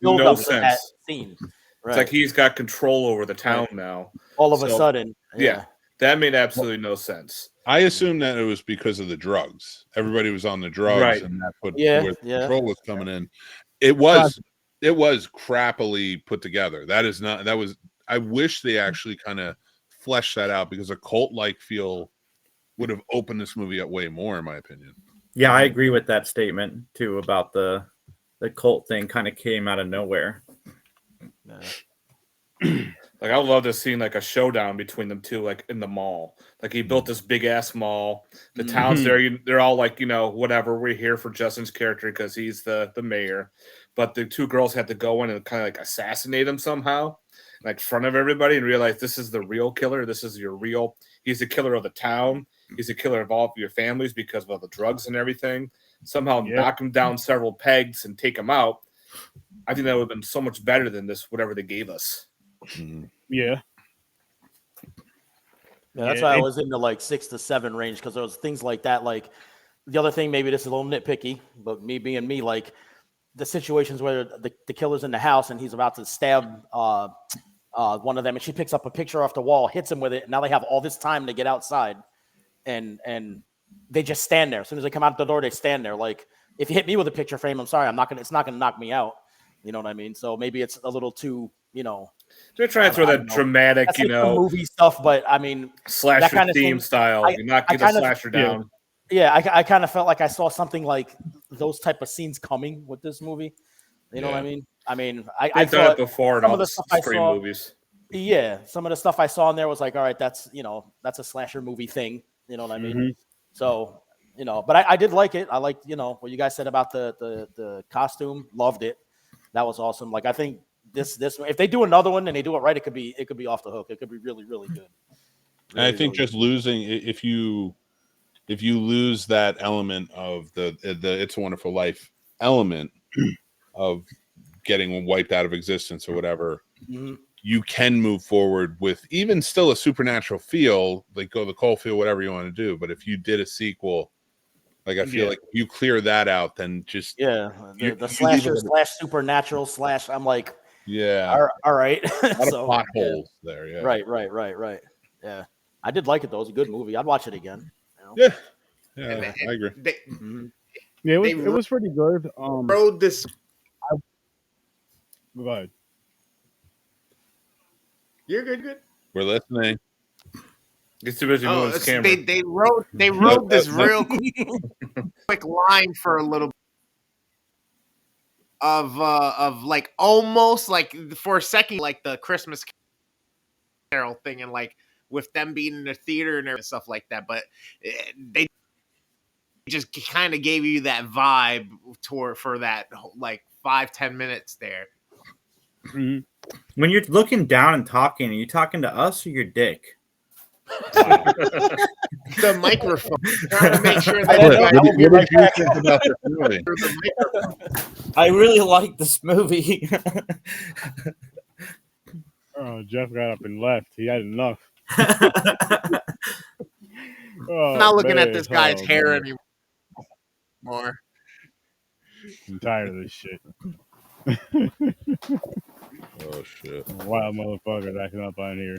no sense. Scene. Right. It's like he's got control over the town now. All of a sudden. Yeah, that made absolutely no sense. I assume that it was because of the drugs. Everybody was on the drugs, right? And that's where the control was coming in. It was crappily put together. I wish they actually kind of fleshed that out, because a cult-like feel would have opened this movie up way more, in my opinion. Yeah, I agree with that statement too about the cult thing. Kind of came out of nowhere. Like I would love to see like a showdown between them two, like in the mall. Like he built this big ass mall. The town's there. They're all like, whatever. We're here for Justin's character because he's the mayor. But the two girls had to go in and kind of like assassinate him somehow, like in front of everybody, and realize this is the real killer. This is he's the killer of the town. he's a killer of all of your families because of all the drugs and everything. Somehow knock him down several pegs and take him out. I think that would have been so much better than this, whatever they gave us. Yeah. Yeah, that's why I was in the like 6 to 7 range, because there was things like that. Like the other thing, maybe this is a little nitpicky, but me being me, like the situations where the killer's in the house and he's about to stab one of them, and she picks up a picture off the wall, hits him with it. And now they have all this time to get outside, and they just stand there. As soon as they come out the door, they stand there. Like, if you hit me with a picture frame, I'm sorry, it's not gonna knock me out. You know what I mean? So maybe it's a little too, they're trying to throw that dramatic, that's like movie stuff, but I mean, slasher that kind of theme style. You're not getting the slasher down. Yeah, I kind of felt like I saw something like those type of scenes coming with this movie. You know what I mean? I done it before in all the Scream movies. Yeah, some of the stuff I saw in there was like, all right, that's a slasher movie thing. You know what I mean? So, but I did like it. I liked, what you guys said about the costume. Loved it. That was awesome. Like, I think this if they do another one and they do it right, it could be off the hook. It could be really, really good. Really, I think just losing, if you lose that element of the It's a Wonderful Life element of getting wiped out of existence or whatever, you can move forward with even still a supernatural feel, like go the cold feel, whatever you want to do. But if you did a sequel, like I feel like if you clear that out, then just the slasher / supernatural / I'm like, all right. A lot of plot holes there. Yeah, right. Yeah, I did like it though. It was a good movie. I'd watch it again. Yeah, I agree. Yeah, it was pretty good. Rode this. Go ahead. You're good. We're listening. It's too busy moving his camera. They wrote this real quick line for a little bit of like almost like for a second like the Christmas Carol thing, and like with them being in the theater and stuff like that, but they just kind of gave you that vibe for that like 5-10 minutes there. When you're looking down and talking, are you talking to us or your dick? The microphone. Trying to make sure that I really like this movie. Oh, Jeff got up and left. He had enough. I'm not looking at this guy's hair anymore. I'm tired of this shit. Oh shit! Wild motherfuckers acting up on here.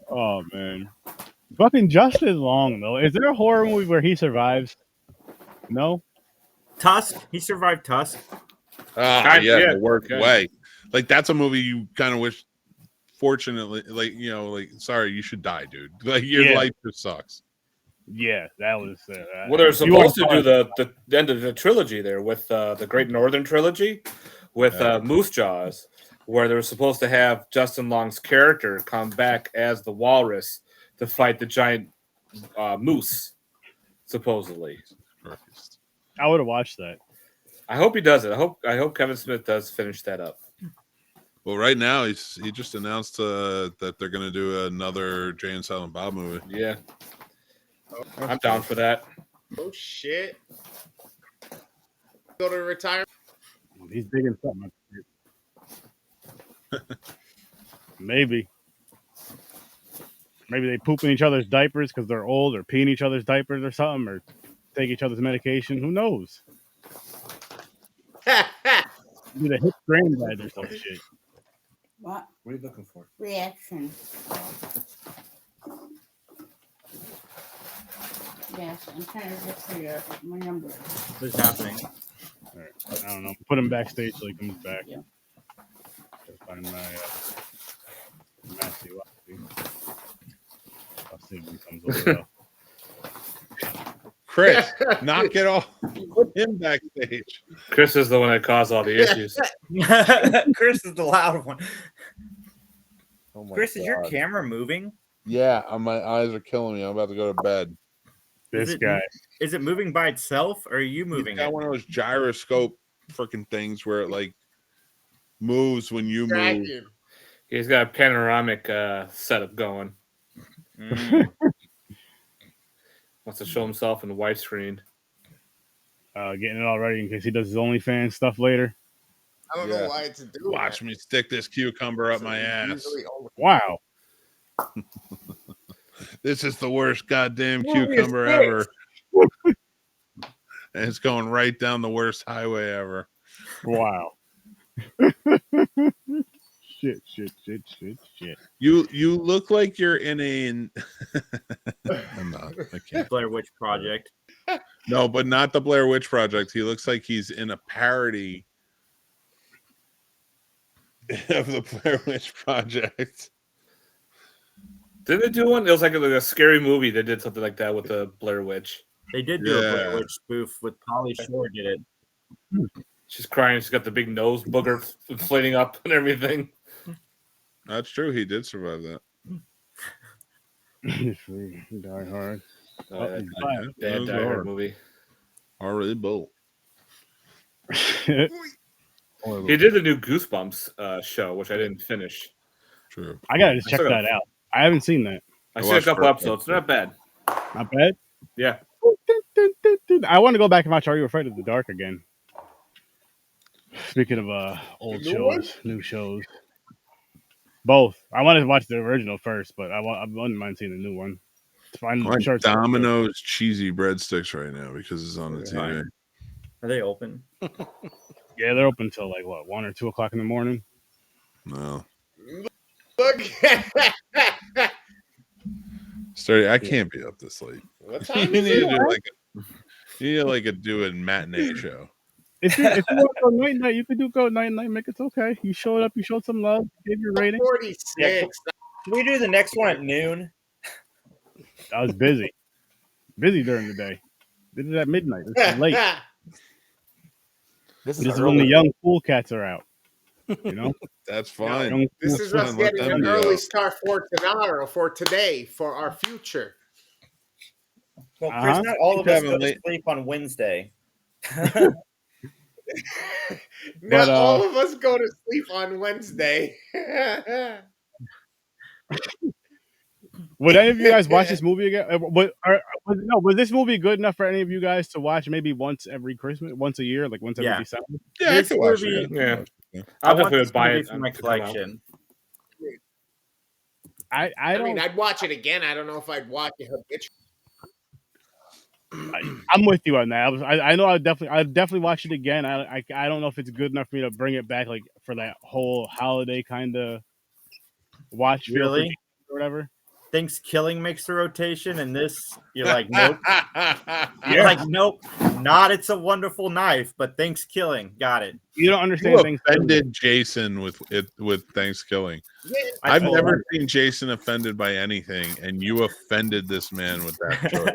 Oh man, fucking Justice Long though. Is there a horror movie where he survives? No. Tusk. He survived Tusk. The worst way. Like that's a movie you kind of wish. Fortunately, sorry, you should die, dude. Like your life just sucks. Yeah, that was. Well, they're supposed to do the end of the trilogy there with the Great Northern Trilogy with Moose Jaws, where they're supposed to have Justin Long's character come back as the walrus to fight the giant moose, supposedly. I would have watched that. I hope he does it. I hope Kevin Smith does finish that up. Well, right now he just announced that they're going to do another Jay and Silent Bob movie. Yeah, I'm down for that. Oh shit! Go to retirement. He's digging something. Maybe they poop in each other's diapers because they're old, or pee in each other's diapers or something, or take each other's medication. Who knows? Be the hip granddad or some shit. What? What are you looking for? Reaction. Yes, I'm trying to get to my number. What's happening? All right. I don't know. Put him backstage so he comes back. Yeah. Find my Matthew. I'll see if he comes over. Though. Chris, knock it off. Put him backstage. Chris is the one that caused all the issues. Chris is the loud one. Oh Chris, is your camera moving? Yeah, my eyes are killing me. I'm about to go to bed. This guy. Is it moving by itself, or are you moving? He's got one of those gyroscope freaking things where it like moves when you move. He's got a panoramic setup going. Wants to show himself in the widescreen. Getting it all ready in case he does his OnlyFans stuff later. I don't know why it's doing Watch me stick this cucumber up my ass. Wow. This is the worst goddamn cucumber ever. And it's going right down the worst highway ever. Wow. Shit. You look like you're in a I'm not. I can't. Blair Witch Project. No, but not the Blair Witch Project. He looks like he's in a parody of the Blair Witch Project. Didn't they do one? It was like a scary movie. They did something like that with the Blair Witch. They did do a Blair Witch spoof with Polly Shore. Did it? She's crying. She's got the big nose booger inflating up and everything. That's true. He did survive that. Die Hard. Bad Die Hard movie. Horrible. He did the new Goosebumps show, which I didn't finish. True. I gotta just check that out. I haven't seen that. I seen a couple episodes. Not bad. Not bad? Yeah. I want to go back and watch Are You Afraid of the Dark again. Speaking of old shows, new shows. Both. I wanted to watch the original first, but I wouldn't mind seeing the new one. It's fine. Like Domino's cheesy breadsticks right now because it's on the TV. Are they open? Yeah, they're open until like what, 1 or 2 o'clock in the morning. No. Look. Sorry, I can't be up this late. What time You is need it? to do a doing matinee show. If you want to go night, you could go night, Mick. It's okay. You showed up, you showed some love, gave your rating. 46. Yeah. Can we do the next one at noon? I was busy. Busy during the day. Did it at midnight. It's late. This This is when the young cool cats are out. You know? That's fine. This is us getting an early start for tomorrow, for today, for our future. Well, Chris, not all of us go to sleep on Wednesday. Not all of us go to sleep on Wednesday. Would any of you guys watch this movie again? Was this movie good enough for any of you guys to watch maybe once every Christmas, once a year, like once every December? Yeah, I could watch it. Yeah. I I'll want definitely this buy movie it for my collection. I mean, I'd watch it again. I don't know if I'd watch it habitually. I'm with you on that. I know I'd definitely watch it again. I don't know if it's good enough for me to bring it back like for that whole holiday kind of watch feel Really? or whatever. Thanksgiving makes the rotation, and this you're like, nope. You're like, nope, not It's a Wonderful Knife, but Thanksgiving. Got it. You don't understand things. Offended Jason with Thanksgiving. Yeah, I've never seen Jason offended by anything, and you offended this man with that joke.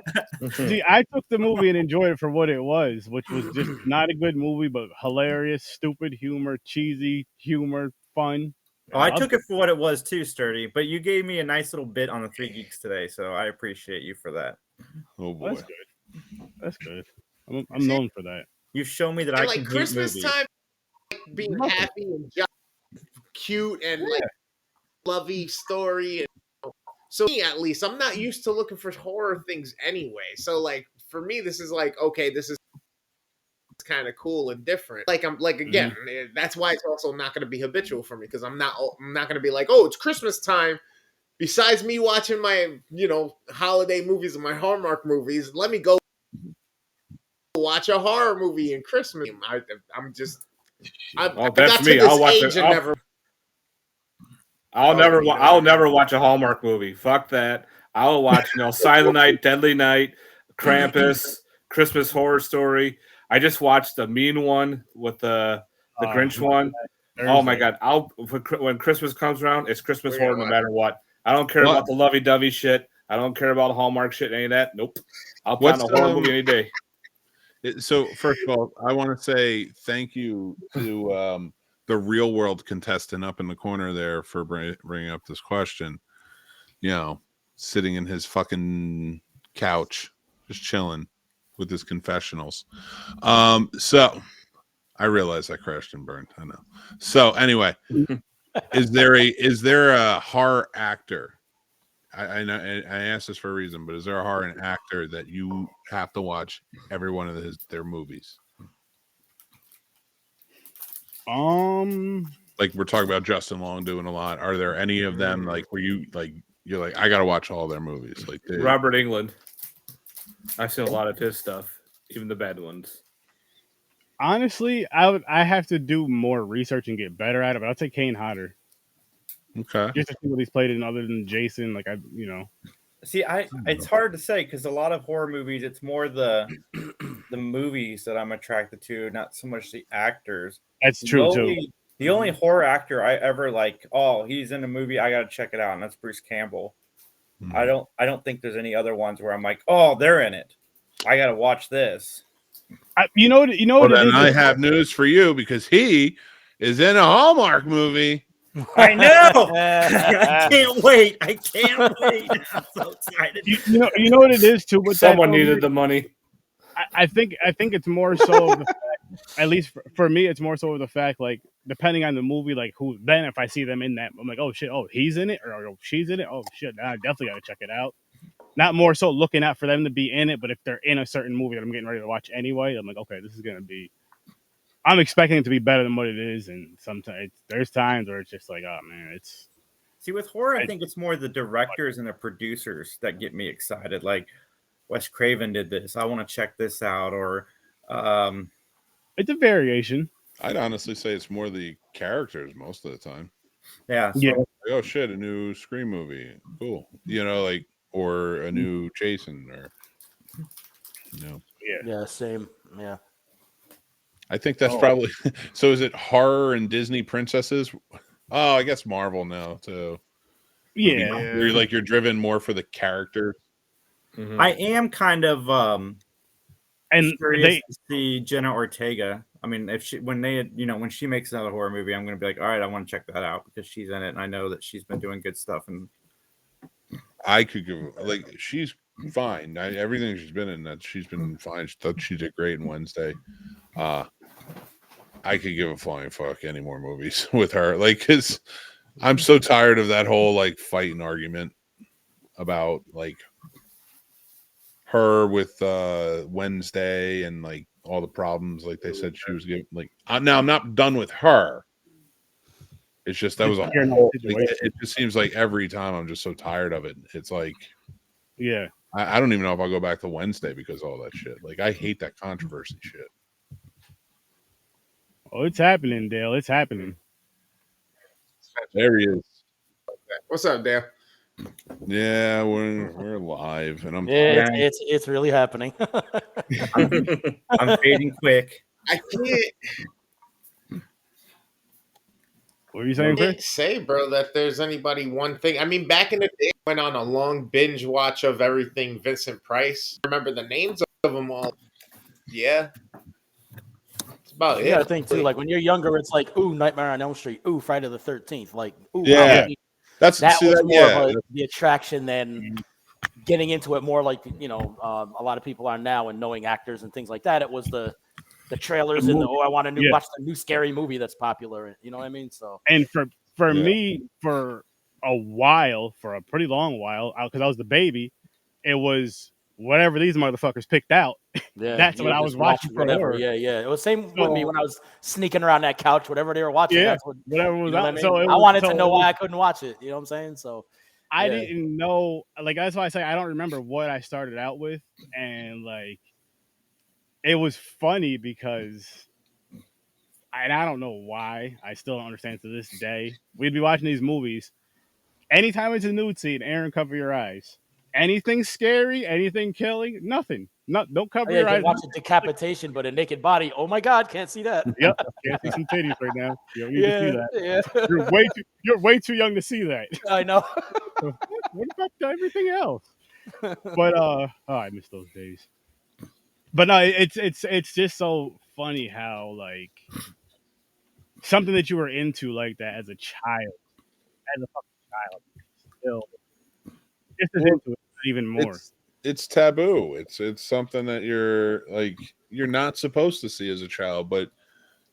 See, I took the movie and enjoyed it for what it was, which was just not a good movie, but hilarious, stupid humor, cheesy humor, fun. Oh, I took it for what it was too, Sturdy. But you gave me a nice little bit on the Three Geeks today, so I appreciate you for that. Oh boy, that's good. That's good. I'm known for that. You show me that I can like Christmas movies. time, being happy and cute and like lovey story. And so me, at least, I'm not used to looking for horror things anyway. So like for me, this is like okay, this is kind of cool and different. Like I'm like again, that's why it's also not going to be habitual for me because I'm not going to be like, oh, it's Christmas time. Besides me watching my holiday movies and my Hallmark movies, let me go watch a horror movie in Christmas. That's me. I'll watch it. I'll never watch a Hallmark movie. Fuck that. I'll watch Silent Night, Deadly Night, Krampus, Christmas Horror Story. I just watched the Mean one with the Grinch one. Oh my god! When Christmas comes around, it's Christmas horror no matter what. I don't care about the lovey-dovey shit. I don't care about Hallmark shit, any of that. Nope. I'll put on a horror movie any day. So first of all, I want to say thank you to the real world contestant up in the corner there for bringing up this question. Sitting in his fucking couch, just chilling with his confessionals. So I realize I crashed and burned. I know. So anyway, is there a horror actor I know I asked this for a reason, but is there a horror actor that you have to watch every one of their movies? Like we're talking about Justin Long doing a lot. Are there any of them like where you're like I gotta watch all their movies? Like Robert Englund. I've seen a lot of his stuff, even the bad ones. Honestly, I have to do more research and get better at it, but I'll take Kane Hodder. Okay. Just to see what he's played in other than Jason. Like See, it's hard to say because a lot of horror movies, it's more the movies that I'm attracted to, not so much the actors. That's true too. The only horror actor I ever like, oh, he's in a movie, I gotta check it out, and that's Bruce Campbell. I don't think there's any other ones where I'm like, oh, they're in it. I gotta watch this. You know what then I have news for you because he is in a Hallmark movie. I know. I can't wait. I'm so excited. You know what it is too. With Someone needed the money. I think it's more so. Of the fact, at least for me, it's more so of the fact like depending on the movie, like who. Then if I see them in that, I'm like, oh shit, oh he's in it or oh, she's in it. Oh shit, I definitely got to check it out. Not more so looking out for them to be in it, but if they're in a certain movie that I'm getting ready to watch anyway, I'm like, okay, this is gonna be. I'm expecting it to be better than what it is, and sometimes there's times where it's just like, oh man, it's. See, with horror, I think it's more the directors and the producers that get me excited. Like Wes Craven did this. I want to check this out, or it's a variation. I'd honestly say it's more the characters most of the time. Yeah. Yeah. Like, oh shit, a new Scream movie, cool. Like. Or a new Jason, or yeah, same, yeah. I think that's probably so. Is it horror and Disney princesses? Oh, I guess Marvel now too. Yeah, you're driven more for the character. Mm-hmm. I am kind of and curious to see Jenna Ortega. I mean, when she makes another horror movie, I'm going to be like, all right, I want to check that out because she's in it, and I know that she's been doing good stuff and. I could give she's fine. Everything she's been in that she's been fine. She did great in Wednesday. I could give a flying fuck any more movies with her, because I'm so tired of that whole fight and argument about her with Wednesday and all the problems they said she was giving. Now I'm not done with her. It's just that was a whole. It just seems like every time I'm just so tired of it. It's yeah. I don't even know if I'll go back to Wednesday because of all that shit. I hate that controversy shit. Oh, it's happening, Dale. It's happening. There he is. What's up, Dale? Yeah, we're live, and it's really happening. I'm fading quick. I can't. What were you saying, I can't say, bro, that there's anybody one thing. I mean, back in the day, I went on a long binge watch of everything Vincent Price. I remember the names of them all. Yeah. It's about it. I think, too, when you're younger, it's ooh, Nightmare on Elm Street. Ooh, Friday the 13th. Ooh, yeah. That was more of the attraction than getting into it more a lot of people are now and knowing actors and things like that. It was the trailers and I want to watch the new scary movie that's popular. You know what I mean? So and for me, for a pretty long while, because I was the baby, it was whatever these motherfuckers picked out. Yeah, that's what I was watching for horror. Yeah. It was same with me when I was sneaking around that couch, whatever they were watching. Yeah, that's whatever was out. I mean? So I wanted to know why I couldn't watch it. You know what I'm saying? So I didn't know. That's why I say I don't remember what I started out with, and it was funny because, and I don't know why, I still don't understand to this day. We'd be watching these movies. Anytime it's a nude scene, Aaron, cover your eyes. Anything scary, anything killing, nothing. Don't cover your eyes. Watch a decapitation, but a naked body. Oh my God, can't see that. Yep, can't see some titties right now. You don't need to see that. Yeah. You're way too young to see that. I know. What about everything else? But I miss those days. But no, it's just so funny how something that you were into like that as a child, as a fucking child, still just as into it even more. It's taboo. It's something that you're not supposed to see as a child. But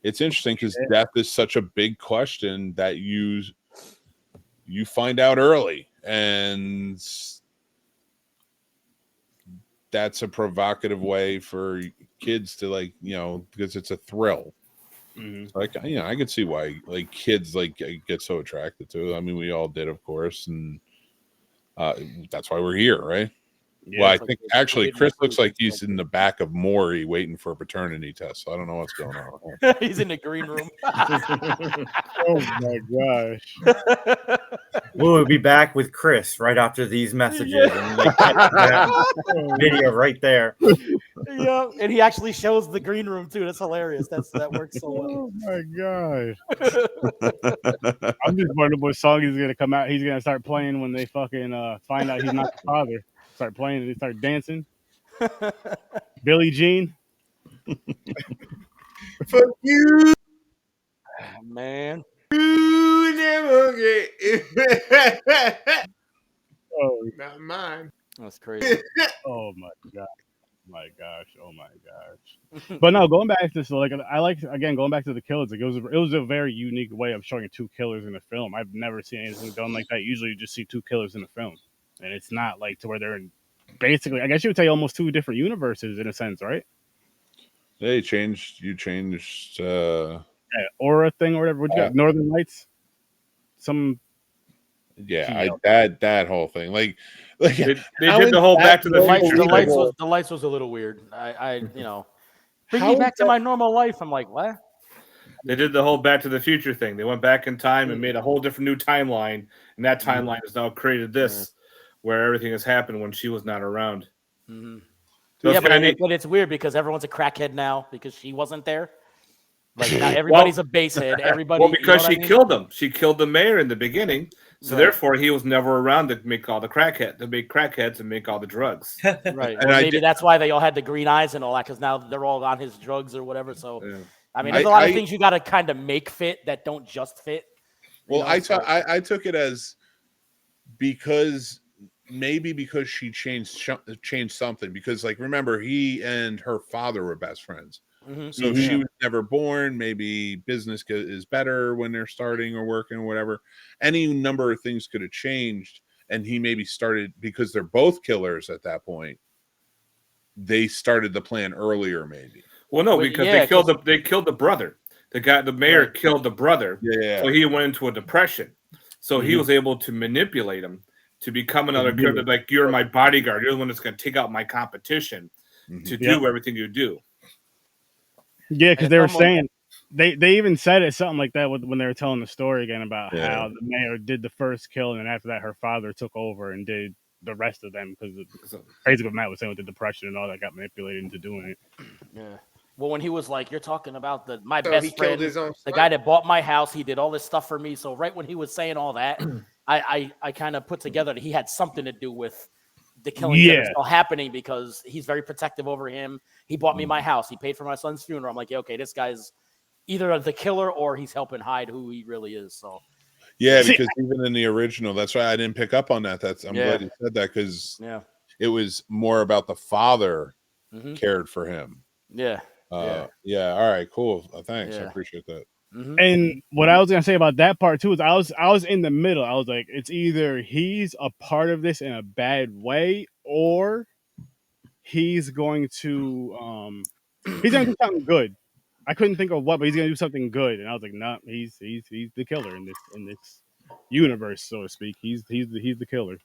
it's interesting because death is such a big question that you find out early, and that's a provocative way for kids to like, because it's a thrill. Like, I could see why like kids like get so attracted to it. I mean, we all did, of course, and that's why we're here, right? Yeah, well, I think actually Chris looks like he's in the back of Maury waiting for a paternity test. So I don't know what's going on. He's in the green room. Oh my gosh. We'll be back with Chris right after these messages and like that video right there. Yeah, and he actually shows the green room too. That's hilarious. That works so well. Oh my gosh. I'm just wondering what song he's gonna come out. He's gonna start playing when they fucking find out he's not the father. Start playing and they start dancing. Billie Jean. Fuck you, man. You never get Oh, not mine. That's crazy. oh my god. Oh my gosh. But no, going back to so like I like again going back to the killers. Like it was a very unique way of showing two killers in a film. I've never seen anything done like that. Usually you just see two killers in a film, and it's not like to where they're in basically. I guess you would say almost two different universes in a sense, right? You changed Aura thing or whatever. What you got? Northern Lights. That whole thing. Like they did the whole Back to the Future. The lights was a little weird. I bring me back to my normal life. I'm like, what? They did the whole Back to the Future thing. They went back in time and made a whole different new timeline, and that timeline has now created this, where everything has happened when she was not around. Mm-hmm. Yeah, but it's weird because everyone's a crackhead now because she wasn't there. Like now everybody's a basehead. Everybody. Well, because she killed him. She killed the mayor in the beginning, so therefore he was never around to make all the crackheads and make all the drugs. Right. And maybe that's why they all had the green eyes and all that because now they're all on his drugs or whatever. So I mean, there's a lot of things you got to kind of make fit that don't just fit. Well, I took it as because she changed something because like remember he and her father were best friends. Mm-hmm. So she was never born. Maybe business is better when they're starting or working or whatever. Any number of things could have changed, and he maybe started because they're both killers at that point. They started the plan earlier, maybe. Well, no, because they killed the brother. The mayor killed the brother. Yeah. So he went into a depression. So he was able to manipulate him to become another killer. Like you're my bodyguard. You're the one that's going to take out my competition to do everything you do. Yeah, because they were saying they even said it something like that when they were telling the story again about how the mayor did the first kill, and then after that her father took over and did the rest of them because crazy what Matt was saying with the depression and all that got manipulated into doing it. Yeah. Well, when he was like, "You're talking about my best friend, the guy that bought my house, he did all this stuff for me." So right when he was saying all that, I kind of put together that he had something to do with the killings that are still happening because he's very protective over him. He bought me my house. He paid for my son's funeral. I'm like, okay, this guy's either the killer or he's helping hide who he really is. So, because even in the original, that's why I didn't pick up on that. I'm glad you said that because it was more about the father cared for him. Yeah. All right, cool. Thanks. I appreciate that. Mm-hmm. And what I was gonna say about that part too is I was in the middle. I was like, it's either he's a part of this in a bad way, or he's going to do something good. I couldn't think of what, but he's gonna do something good. And I was like, no, he's the killer in this universe, so to speak. He's the killer.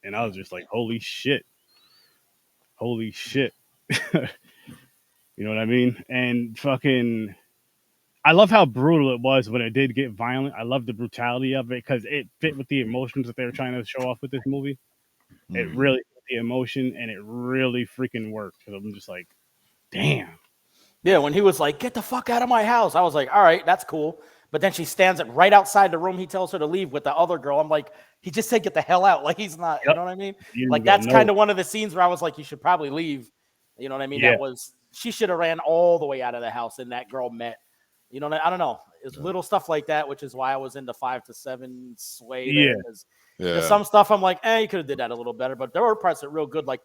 And I was just like, holy shit. You know what I mean? And fucking I love how brutal it was when it did get violent. I love the brutality of it because it fit with the emotions that they were trying to show off with this movie. It really fit the emotion and it really freaking worked. Because I'm just like, damn. Yeah, when he was like, get the fuck out of my house, I was like, all right, that's cool. But then she stands right outside the room. He tells her to leave with the other girl. I'm like, he just said, get the hell out. Like, he's not, you know what I mean? Like, that's kind of one of the scenes where I was like, you should probably leave. You know what I mean? Yeah. She should have ran all the way out of the house and that girl met. You know, I don't know. It's little stuff like that, which is why I was in the 5 to 7 sway. There's some stuff I'm like, you could have did that a little better. But there were parts that were real good, like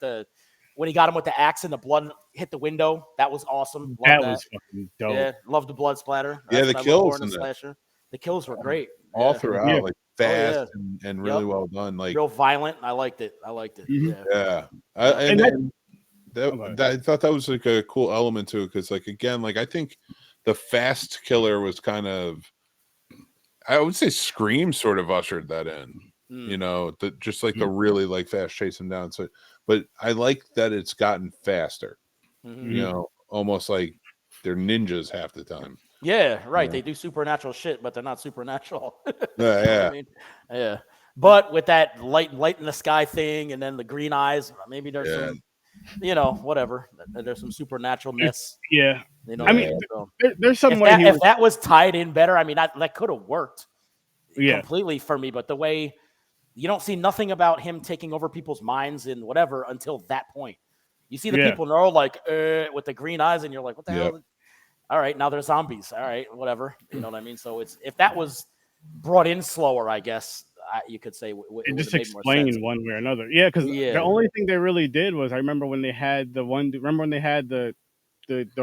when he got him with the axe and the blood hit the window. That was awesome. That was fucking dope. Yeah, love the blood splatter. The kills in the slasher. The kills were great. All throughout. Like fast and really Yep. well done. Like real violent. I liked it. Mhm. yeah, And I thought that was like a cool element to it because like again, like I think the fast killer was kind of, I would say Scream sort of ushered that in. You know, just like the really like fast chasing down. So, but I like that it's gotten faster. Mhm. You know, almost like they're ninjas half the time. Yeah, right. Yeah. They do supernatural shit, but they're not supernatural. You Yeah, know what yeah. I mean? Yeah. But with that light in the sky thing and then the green eyes, maybe there's Yeah. some, you know, whatever. There's some supernaturalness. yeah. You know I what mean, mean? So there's some if way he if was. that was tied in better, I mean, that could have worked Yeah, completely for me. But the way you don't see nothing about him taking over people's minds and whatever until that point. You see the Yeah. people and they're all like with the green eyes, and you're like, what the Yep. hell? All right, now they're zombies. All right, whatever. You know what I mean? So it's if that was brought in slower, I guess you could say it it would just have made more explained sense. one way or another. Yeah, because Yeah. the only thing they really did was I remember when they had remember when they had the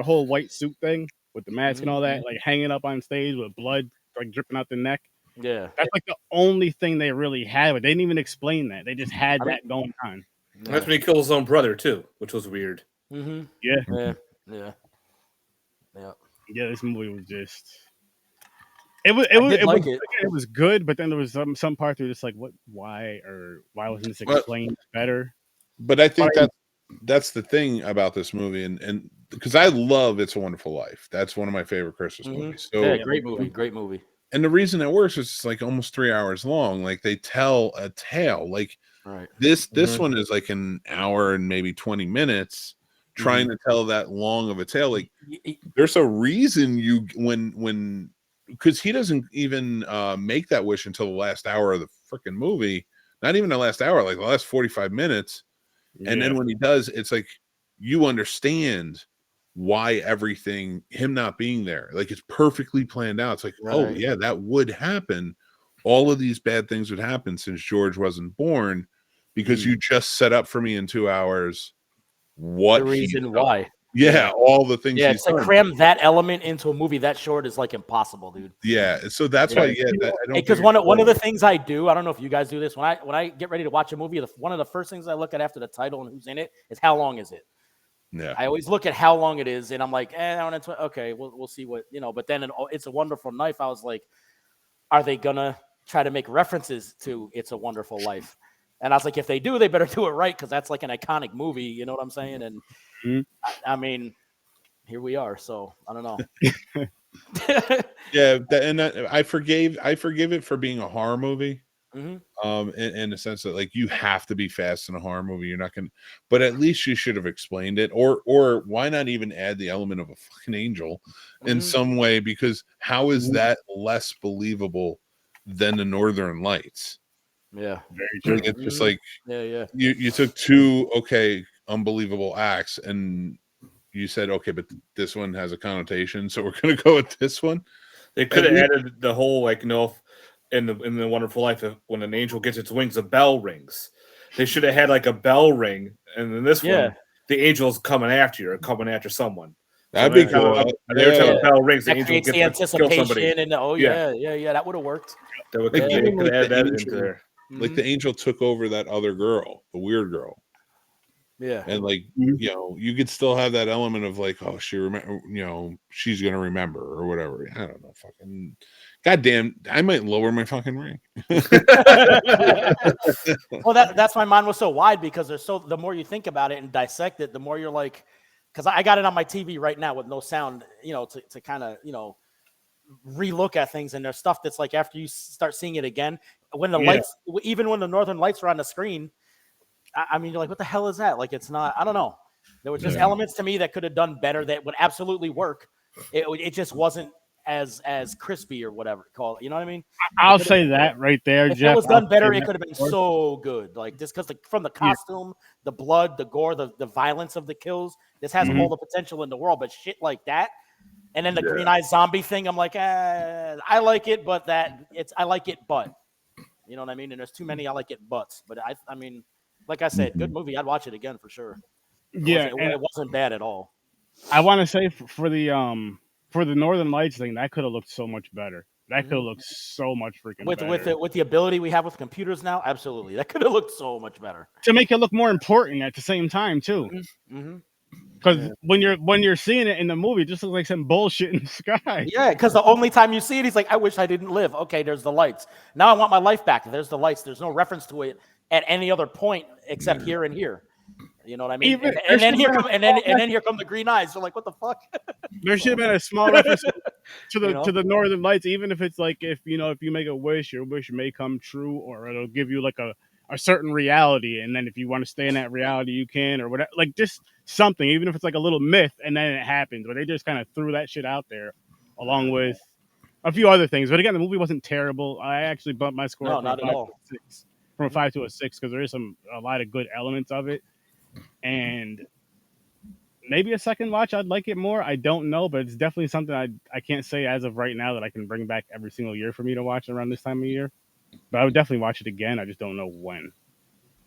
whole white suit thing with the mask and all that, like hanging up on stage with blood like dripping out the neck. Yeah. That's like the only thing they really had, but they didn't even explain that. They just had that going on. That's when he killed his own brother too, which was weird. Mm-hmm. Yeah. Yeah. Yeah, this movie was just. It was good, but then there was some parts where just like, why wasn't this explained better? But I think that's the thing about this movie, and because I love It's a Wonderful Life. That's one of my favorite Christmas movies. So yeah, great movie. And the reason it works is it's like almost 3 hours long. Like they tell a tale. Like this one is like an hour and maybe 20 minutes trying to tell that long of a tale. Like there's a reason when because he doesn't even make that wish until the last hour of the freaking movie. Not even the last hour, like the last 45 minutes. And then when he does, it's like you understand why him not being there, like it's perfectly planned out. It's like, oh yeah, that would happen. All of these bad things would happen since George wasn't born because you just set up for me in 2 hours what the reason why. Yeah, all the things. Yeah, to cram that element into a movie that short is like impossible, dude. Yeah, so that's why. Yeah, because one of the things I do, I don't know if you guys do this when I get ready to watch a movie. One of the first things I look at after the title and who's in it is how long is it. Yeah, I always look at how long it is, and I'm like, okay, we'll see what you know. But then It's a Wonderful Life, I was like, are they gonna try to make references to It's a Wonderful Life? And I was like, if they do, they better do it right because that's like an iconic movie. You know what I'm saying? And I mean, here we are. So I don't know. Yeah, I forgave it for being a horror movie. In the sense that like you have to be fast in a horror movie. You're not gonna, but at least you should have explained it, or why not even add the element of a fucking angel in some way? Because how is that less believable than the Northern Lights? Yeah, very true. It's just like yeah. You took two unbelievable acts and you said but this one has a connotation, so we're gonna go with this one. They could have added the whole in the Wonderful Life, when an angel gets its wings, a bell rings. They should have had like a bell ring, and in this one, the angel's coming after you or coming after someone. That'd be cool. Every time the bell rings, the that angel creates gets the anticipation, kill somebody. and that would have worked. They could add that into there. Like the angel took over that other girl, the weird girl. Yeah, and like you could still have that element of like, oh, she remember, she's gonna remember or whatever. I don't know, fucking goddamn, I might lower my fucking rank. Well, that's why mine was so wide because the more you think about it and dissect it, the more you're like, because I got it on my TV right now with no sound, to kind of relook at things, and there's stuff that's like after you start seeing it again, when the lights, even when the Northern Lights are on the screen. I mean, you're like, what the hell is that? Like, it's not, I don't know. There were just elements to me that could have done better that would absolutely work. It just wasn't as crispy or whatever call it. You know what I mean? I'll say that right there, if Jeff. It was done better, it could have been so good. Like, just because from the costume, the blood, the gore, the violence of the kills, this has all the potential in the world. But shit like that, and then the green eyed zombie thing, I'm like, I like it, but I like it, but you know what I mean? And there's too many I like it buts. But I mean. Like I said, good movie. I'd watch it again for sure. It wasn't bad at all. I want to say for the Northern Lights thing, that could have looked so much better. That could have looked so much freaking better. With the ability we have with computers now, absolutely, that could have looked so much better. To make it look more important at the same time too. Because when you're seeing it in the movie, it just looks like some bullshit in the sky. Yeah, because the only time you see it, he's like, I wish I didn't live. Okay, there's the lights. Now I want my life back. There's the lights. There's no reference to it at any other point except here and here. You know what I mean? And then here come the green eyes. So like, what the fuck? There should have been a small reference to the Northern Lights, even if it's like if you make a wish, your wish may come true, or it'll give you like a certain reality, and then if you want to stay in that reality, you can, or whatever. Like just something, even if it's like a little myth, and then it happens. But they just kind of threw that shit out there, along with a few other things. But again, the movie wasn't terrible. I actually bumped my score from a 5 to a 6 because there is a lot of good elements of it. And maybe a second watch, I'd like it more. I don't know, but it's definitely something I can't say as of right now that I can bring back every single year for me to watch around this time of year. But I would definitely watch it again. I just don't know when.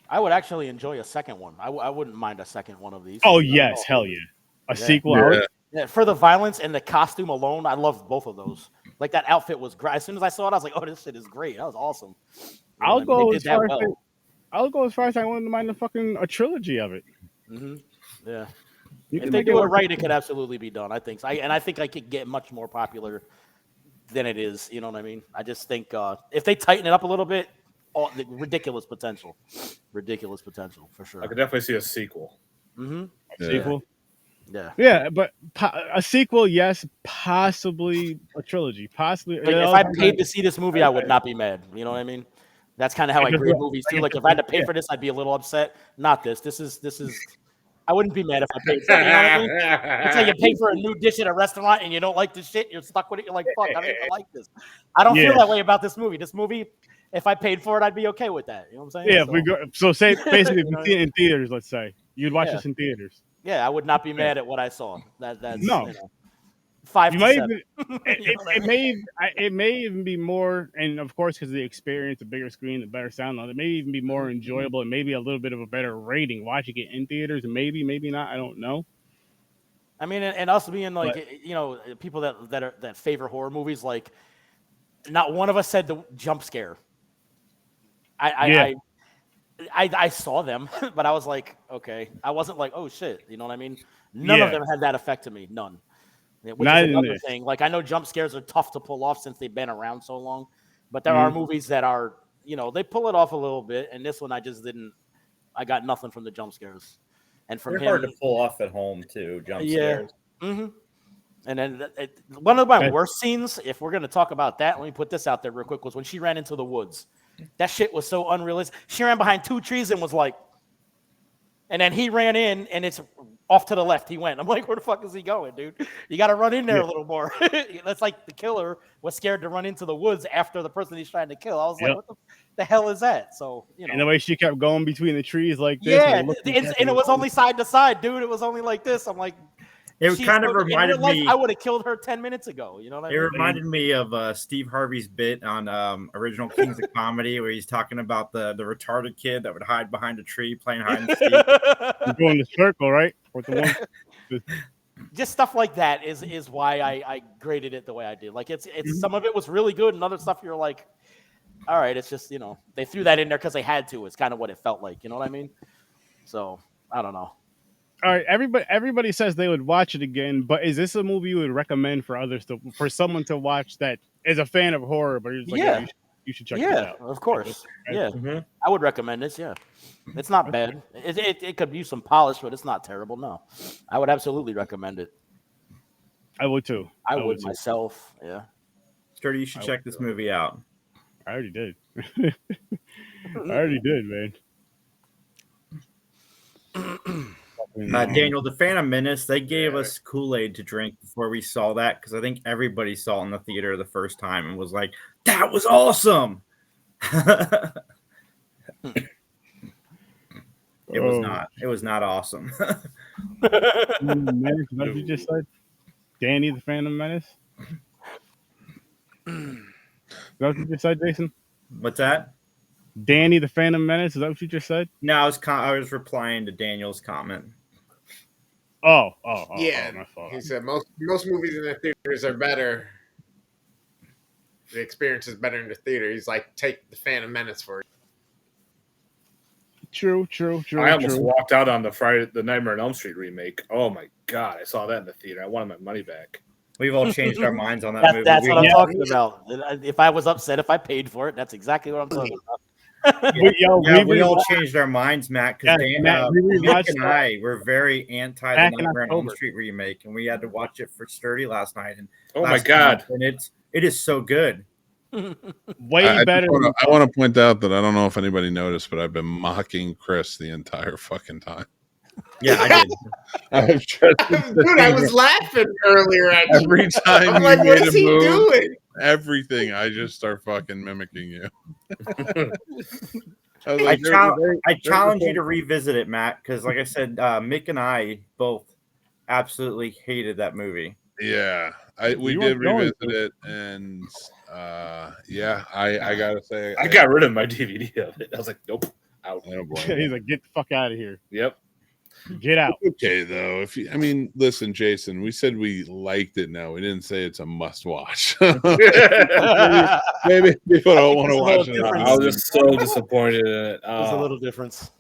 I would actually enjoy a second one. I wouldn't mind a second one of these. Oh, yes. Hell yeah. A sequel. Yeah, for the violence and the costume alone, I loved both of those. Like that outfit was great. As soon as I saw it, I was like, oh, this shit is great. That was awesome. I'll go as far as I wouldn't mind a trilogy of it. Yeah. If they do it right, it could absolutely be done. I think so. I think I could get much more popular than it is. You know what I mean? I just think if they tighten it up a little bit, ridiculous potential for sure. I could definitely see a sequel. A sequel? Yeah. Yeah, but a sequel, yes. Possibly a trilogy. Possibly. Like, if I paid to see this movie, I would not be mad. You know what I mean? That's kind of how I grade movies too. Like if I had to pay for this, I'd be a little upset. Not this. This is. I wouldn't be mad if I paid for it. You know what I mean? It's like you pay for a new dish at a restaurant and you don't like this shit. You're stuck with it. You're like, fuck, I don't even like this. I don't feel that way about this movie. This movie, if I paid for it, I'd be okay with that. You know what I'm saying? Yeah. If we go, so say basically if you see it in theaters, let's say you'd watch this in theaters. Yeah, I would not be mad at what I saw. That's no. 5 to 7. It may even be more, and of course, because of the experience, the bigger screen, the better sound, it may even be more enjoyable and maybe a little bit of a better rating watching it in theaters, and maybe not. I don't know. I mean, and us being like, people that favor horror movies, like, not one of us said the jump scare. I saw them, but I was like, okay. I wasn't like, oh shit, you know what I mean? None of them had that effect to me. None. Which is another thing. Like I know jump scares are tough to pull off since they've been around so long, but there are movies that are, they pull it off a little bit. And this one, I just didn't. I got nothing from the jump scares. And from him, hard to pull off at home too. Jump scares. And then one of my worst scenes, if we're gonna talk about that, let me put this out there real quick, was when she ran into the woods. That shit was so unrealistic. She ran behind 2 trees and was like, and then he ran in and it's off to the left. He went. I'm like, where the fuck is he going, dude? You got to run in there a little more. That's like the killer was scared to run into the woods after the person he's trying to kill. I was like, what the hell is that? So, And the way she kept going between the trees like this. Yeah, and it was only side to side, dude. It was only like this. I'm like, it kind of reminded me. I would have killed her 10 minutes ago. You know what I mean? It reminded me of Steve Harvey's bit on original Kings of Comedy, where he's talking about the retarded kid that would hide behind a tree playing hide and seek. You're going the circle, right? With the one. Just stuff like that is why I graded it the way I did. Like it's some of it was really good, and other stuff you're like, all right, it's just they threw that in there because they had to. It's kind of what it felt like. You know what I mean? So I don't know. All right, everybody says they would watch it again, but is this a movie you would recommend for others for someone to watch that is a fan of horror, but you're like, you should check this out? Yeah, of course. Yeah, I would recommend this. Yeah, it's not bad. It could use some polish, but it's not terrible. No, I would absolutely recommend it. I would too. I would myself. Yeah, Sturdy, you should check this movie out. I already did. Man. Daniel, the Phantom Menace, they gave us Kool-Aid to drink before we saw that, because I think everybody saw it in the theater the first time and was like, that was awesome. It was not awesome. Menace, what you just said? Danny the Phantom Menace? Is that what you just said, Jason? What's that? Danny the Phantom Menace? Is that what you just said? No, I was replying to Daniel's comment. Yeah, my fault. he said most movies in the theaters are better. the experience is better in the theater. He's like, take the Phantom Menace for it. True. I almost walked out on the Nightmare on Elm Street remake. Oh my god, I saw that in the theater. I wanted my money back. We've all changed our minds on that movie. That's what I'm talking about. If I was upset if I paid for it, that's exactly what I'm talking about. We all changed our minds, Matt, because Nick and I were very anti the Nightmare on Elm Street remake, and we had to watch it for Sturdy last night. And oh my god, and it is so good. Way better. I want to point out that I don't know if anybody noticed, but I've been mocking Chris the entire fucking time. Yeah, I did. Dude, I was laughing earlier at every time I'm you like, made what is a he move, doing? everything, I just start fucking mimicking you. I challenge you to revisit it, Matt, because like I said, Mick and I both absolutely hated that movie. Yeah, we did revisit it, and yeah, I gotta say, I got rid of my DVD of it. I was like, nope, out. He's like, get the fuck out of here. Yep. Get out. Okay, though. I mean, listen, Jason, we said we liked it. Now we didn't say it's a must-watch. maybe people don't want to watch it. I was just so disappointed in it. There's a little difference.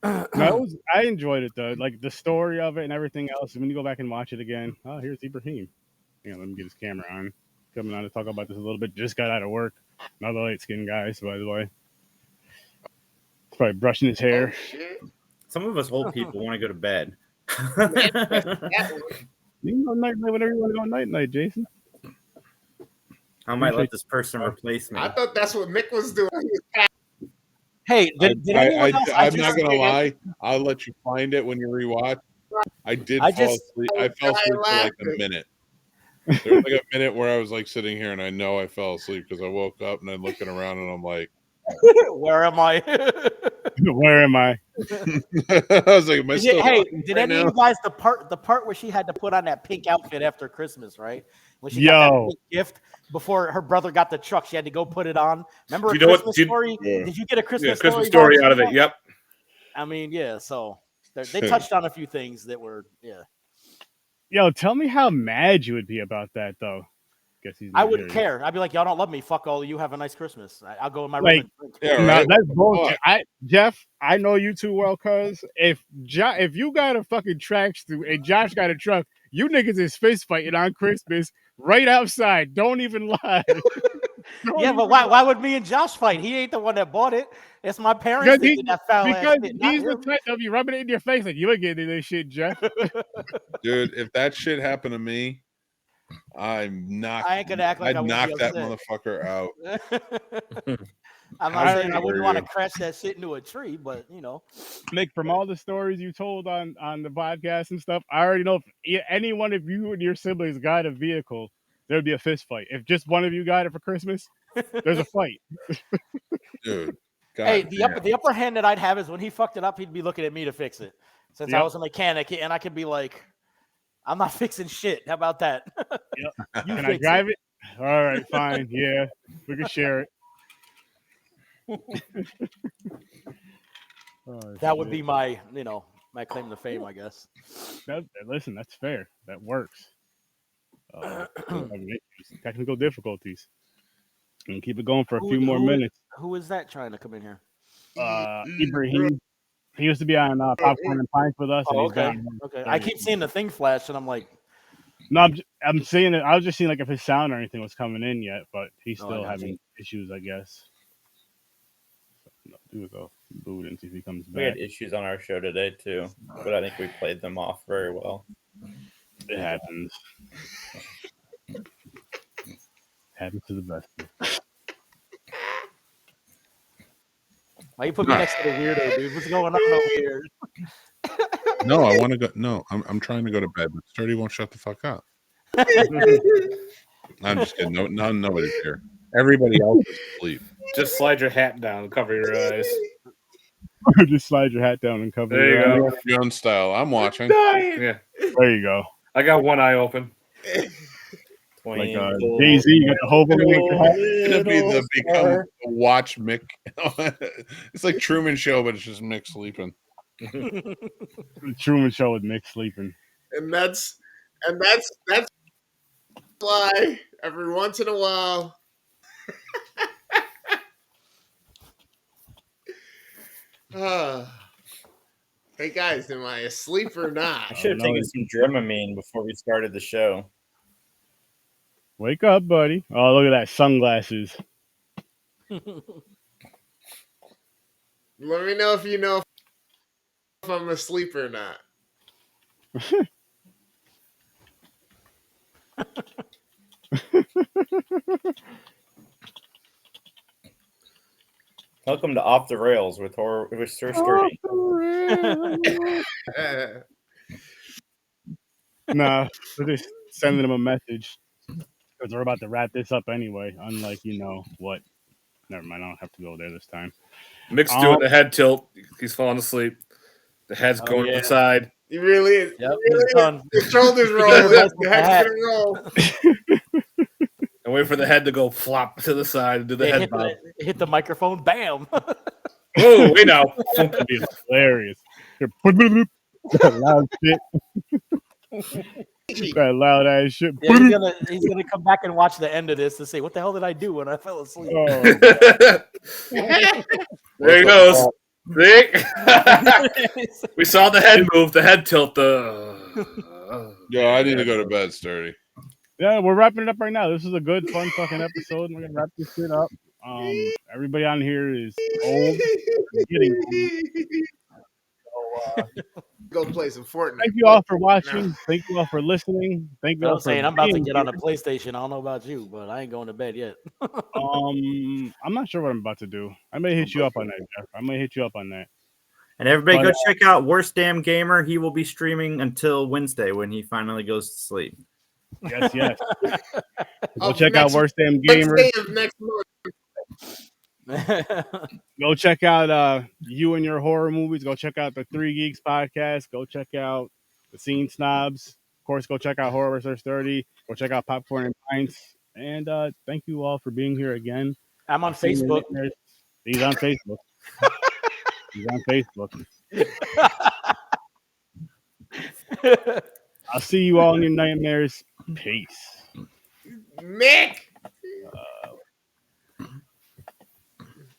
No, I enjoyed it though, like the story of it and everything else. When you go back and watch it again, oh, here's Ibrahim. Let me get his camera on. Coming on to talk about this a little bit. Just got out of work. Another light-skinned guy, by the way. He's probably brushing his hair. Oh, some of us old people want to go to bed. You can go night night whenever you want to go night, Jason. I might let this person replace me. I thought that's what Mick was doing. Hey, I'm not gonna lie. I'll let you find it when you rewatch. I fall asleep. I fell asleep for like a minute. There was like a minute where I was like sitting here and I know I fell asleep because I woke up and I'm looking around and I'm like, where am I? Where am I? I was like, did any of you guys the part where she had to put on that pink outfit after Christmas, right? When she got that pink gift before her brother got the truck, she had to go put it on. Remember a Christmas story? Yeah. Did you get a Christmas story out of it? Yep. I mean, yeah. So they touched on a few things that were, yeah. Yo, tell me how mad you would be about that, though. I wouldn't care. I'd be like, y'all don't love me. Fuck all of you. Have a nice Christmas. I'll go in my room. Like, that's bullshit. Jeff, I know you too well, cuz if you got a fucking tracks through and Josh got a truck, you niggas is fist fighting on Christmas right outside. Don't even lie. But why would me and Josh fight? He ain't the one that bought it. It's my parents that did that foul ass shit. Because he's the type of you rubbing it in your face like you ain't getting this shit, Jeff. Dude, if that shit happened to me, I ain't gonna act like I'd knock that motherfucker out. I'm not saying I wouldn't want to crash that shit into a tree, but Nick, from all the stories you told on the podcast and stuff, I already know if any one of you and your siblings got a vehicle, there'd be a fist fight. If just one of you got it for Christmas, there's a fight. Dude, the upper hand that I'd have is when he fucked it up, he'd be looking at me to fix it. Since I was a mechanic, and I could be like, I'm not fixing shit. How about that? Yep. Can I drive it? All right, fine. Yeah, we can share it. That would be my, my claim to fame, I guess. Listen, that's fair. That works. Technical difficulties. And keep it going for a few more minutes. Who is that trying to come in here? Ibrahim. He used to be on Popcorn and Pints with us. Okay. I keep seeing the thing flash, and I'm like, no, I'm seeing it. I was just seeing like if his sound or anything was coming in yet, but he's still having issues, I guess. So, do go boot and see if he comes back. We had issues on our show today too, but I think we played them off very well. It happens. Happens to the best. Why you put me next to the weirdo, dude? What's going on over here? No, I want to go. No, I'm trying to go to bed, but Sturdy won't shut the fuck up. I'm just kidding. No, nobody's here. Everybody else is asleep. Just slide your hat down and cover your eyes. Just slide your hat down and cover there your eyes. Your own style. I'm watching. Yeah. There you go. I got one eye open. Like Jay-Z, you got the hobo. It's gonna be the become watch Mick. It's like Truman Show, but it's just Mick sleeping. The Truman Show with Mick sleeping. And that's fly every once in a while. Hey guys, am I asleep or not? I should have taken some Dramamine before we started the show. Wake up, buddy. Oh, look at that. Sunglasses. Let me know if you know if I'm asleep or not. Welcome to Off the Rails with Sir Sturdy. Nah, we're just sending them a message because we're about to wrap this up anyway. Unlike, what? Never mind. I don't have to go there this time. Mick's doing the head tilt. He's falling asleep. The head's going to the side. He really is. Yep, Really is. The shoulders rolling. The head's gonna roll. And wait for the head to go flop to the side and do the head bob. Hit the microphone. Bam. Oh, wait now. That'd be hilarious. That loud shit. That loud ass shit. Yeah, he's gonna come back and watch the end of this to say, "What the hell did I do when I fell asleep?" Oh, there he goes. See? We saw the head move, the head tilt. Yeah, I need to go to bed, Sturdy. yeah, we're wrapping it up right now. This is a good, fun fucking episode. We're gonna wrap this shit up. Everybody on here is old, getting old. Go play some Fortnite. Thank you all for watching. Thank you all for listening. Thank you all I'm for saying I'm about to being get on a here. PlayStation. I don't know about you, but I ain't going to bed yet. I'm not sure what I'm about to do. I may hit you up on that, Jeff. I may hit you up on that. And everybody But, go check out Worst Damn Gamer. He will be streaming until Wednesday when he finally goes to sleep. Yes. Go Of check out next- Worst Damn Next Gamer. day of next month. Go check out You and Your Horror Movies. Go check out the Three Geeks podcast. Go check out the Scene Snobs. Of course, go check out Horror vs. 30. Go check out Popcorn and Pints. And thank you all for being here again. I'm on I'll see you Facebook. in there. He's on Facebook. He's on Facebook. I'll see you all in your nightmares. Peace. Mick!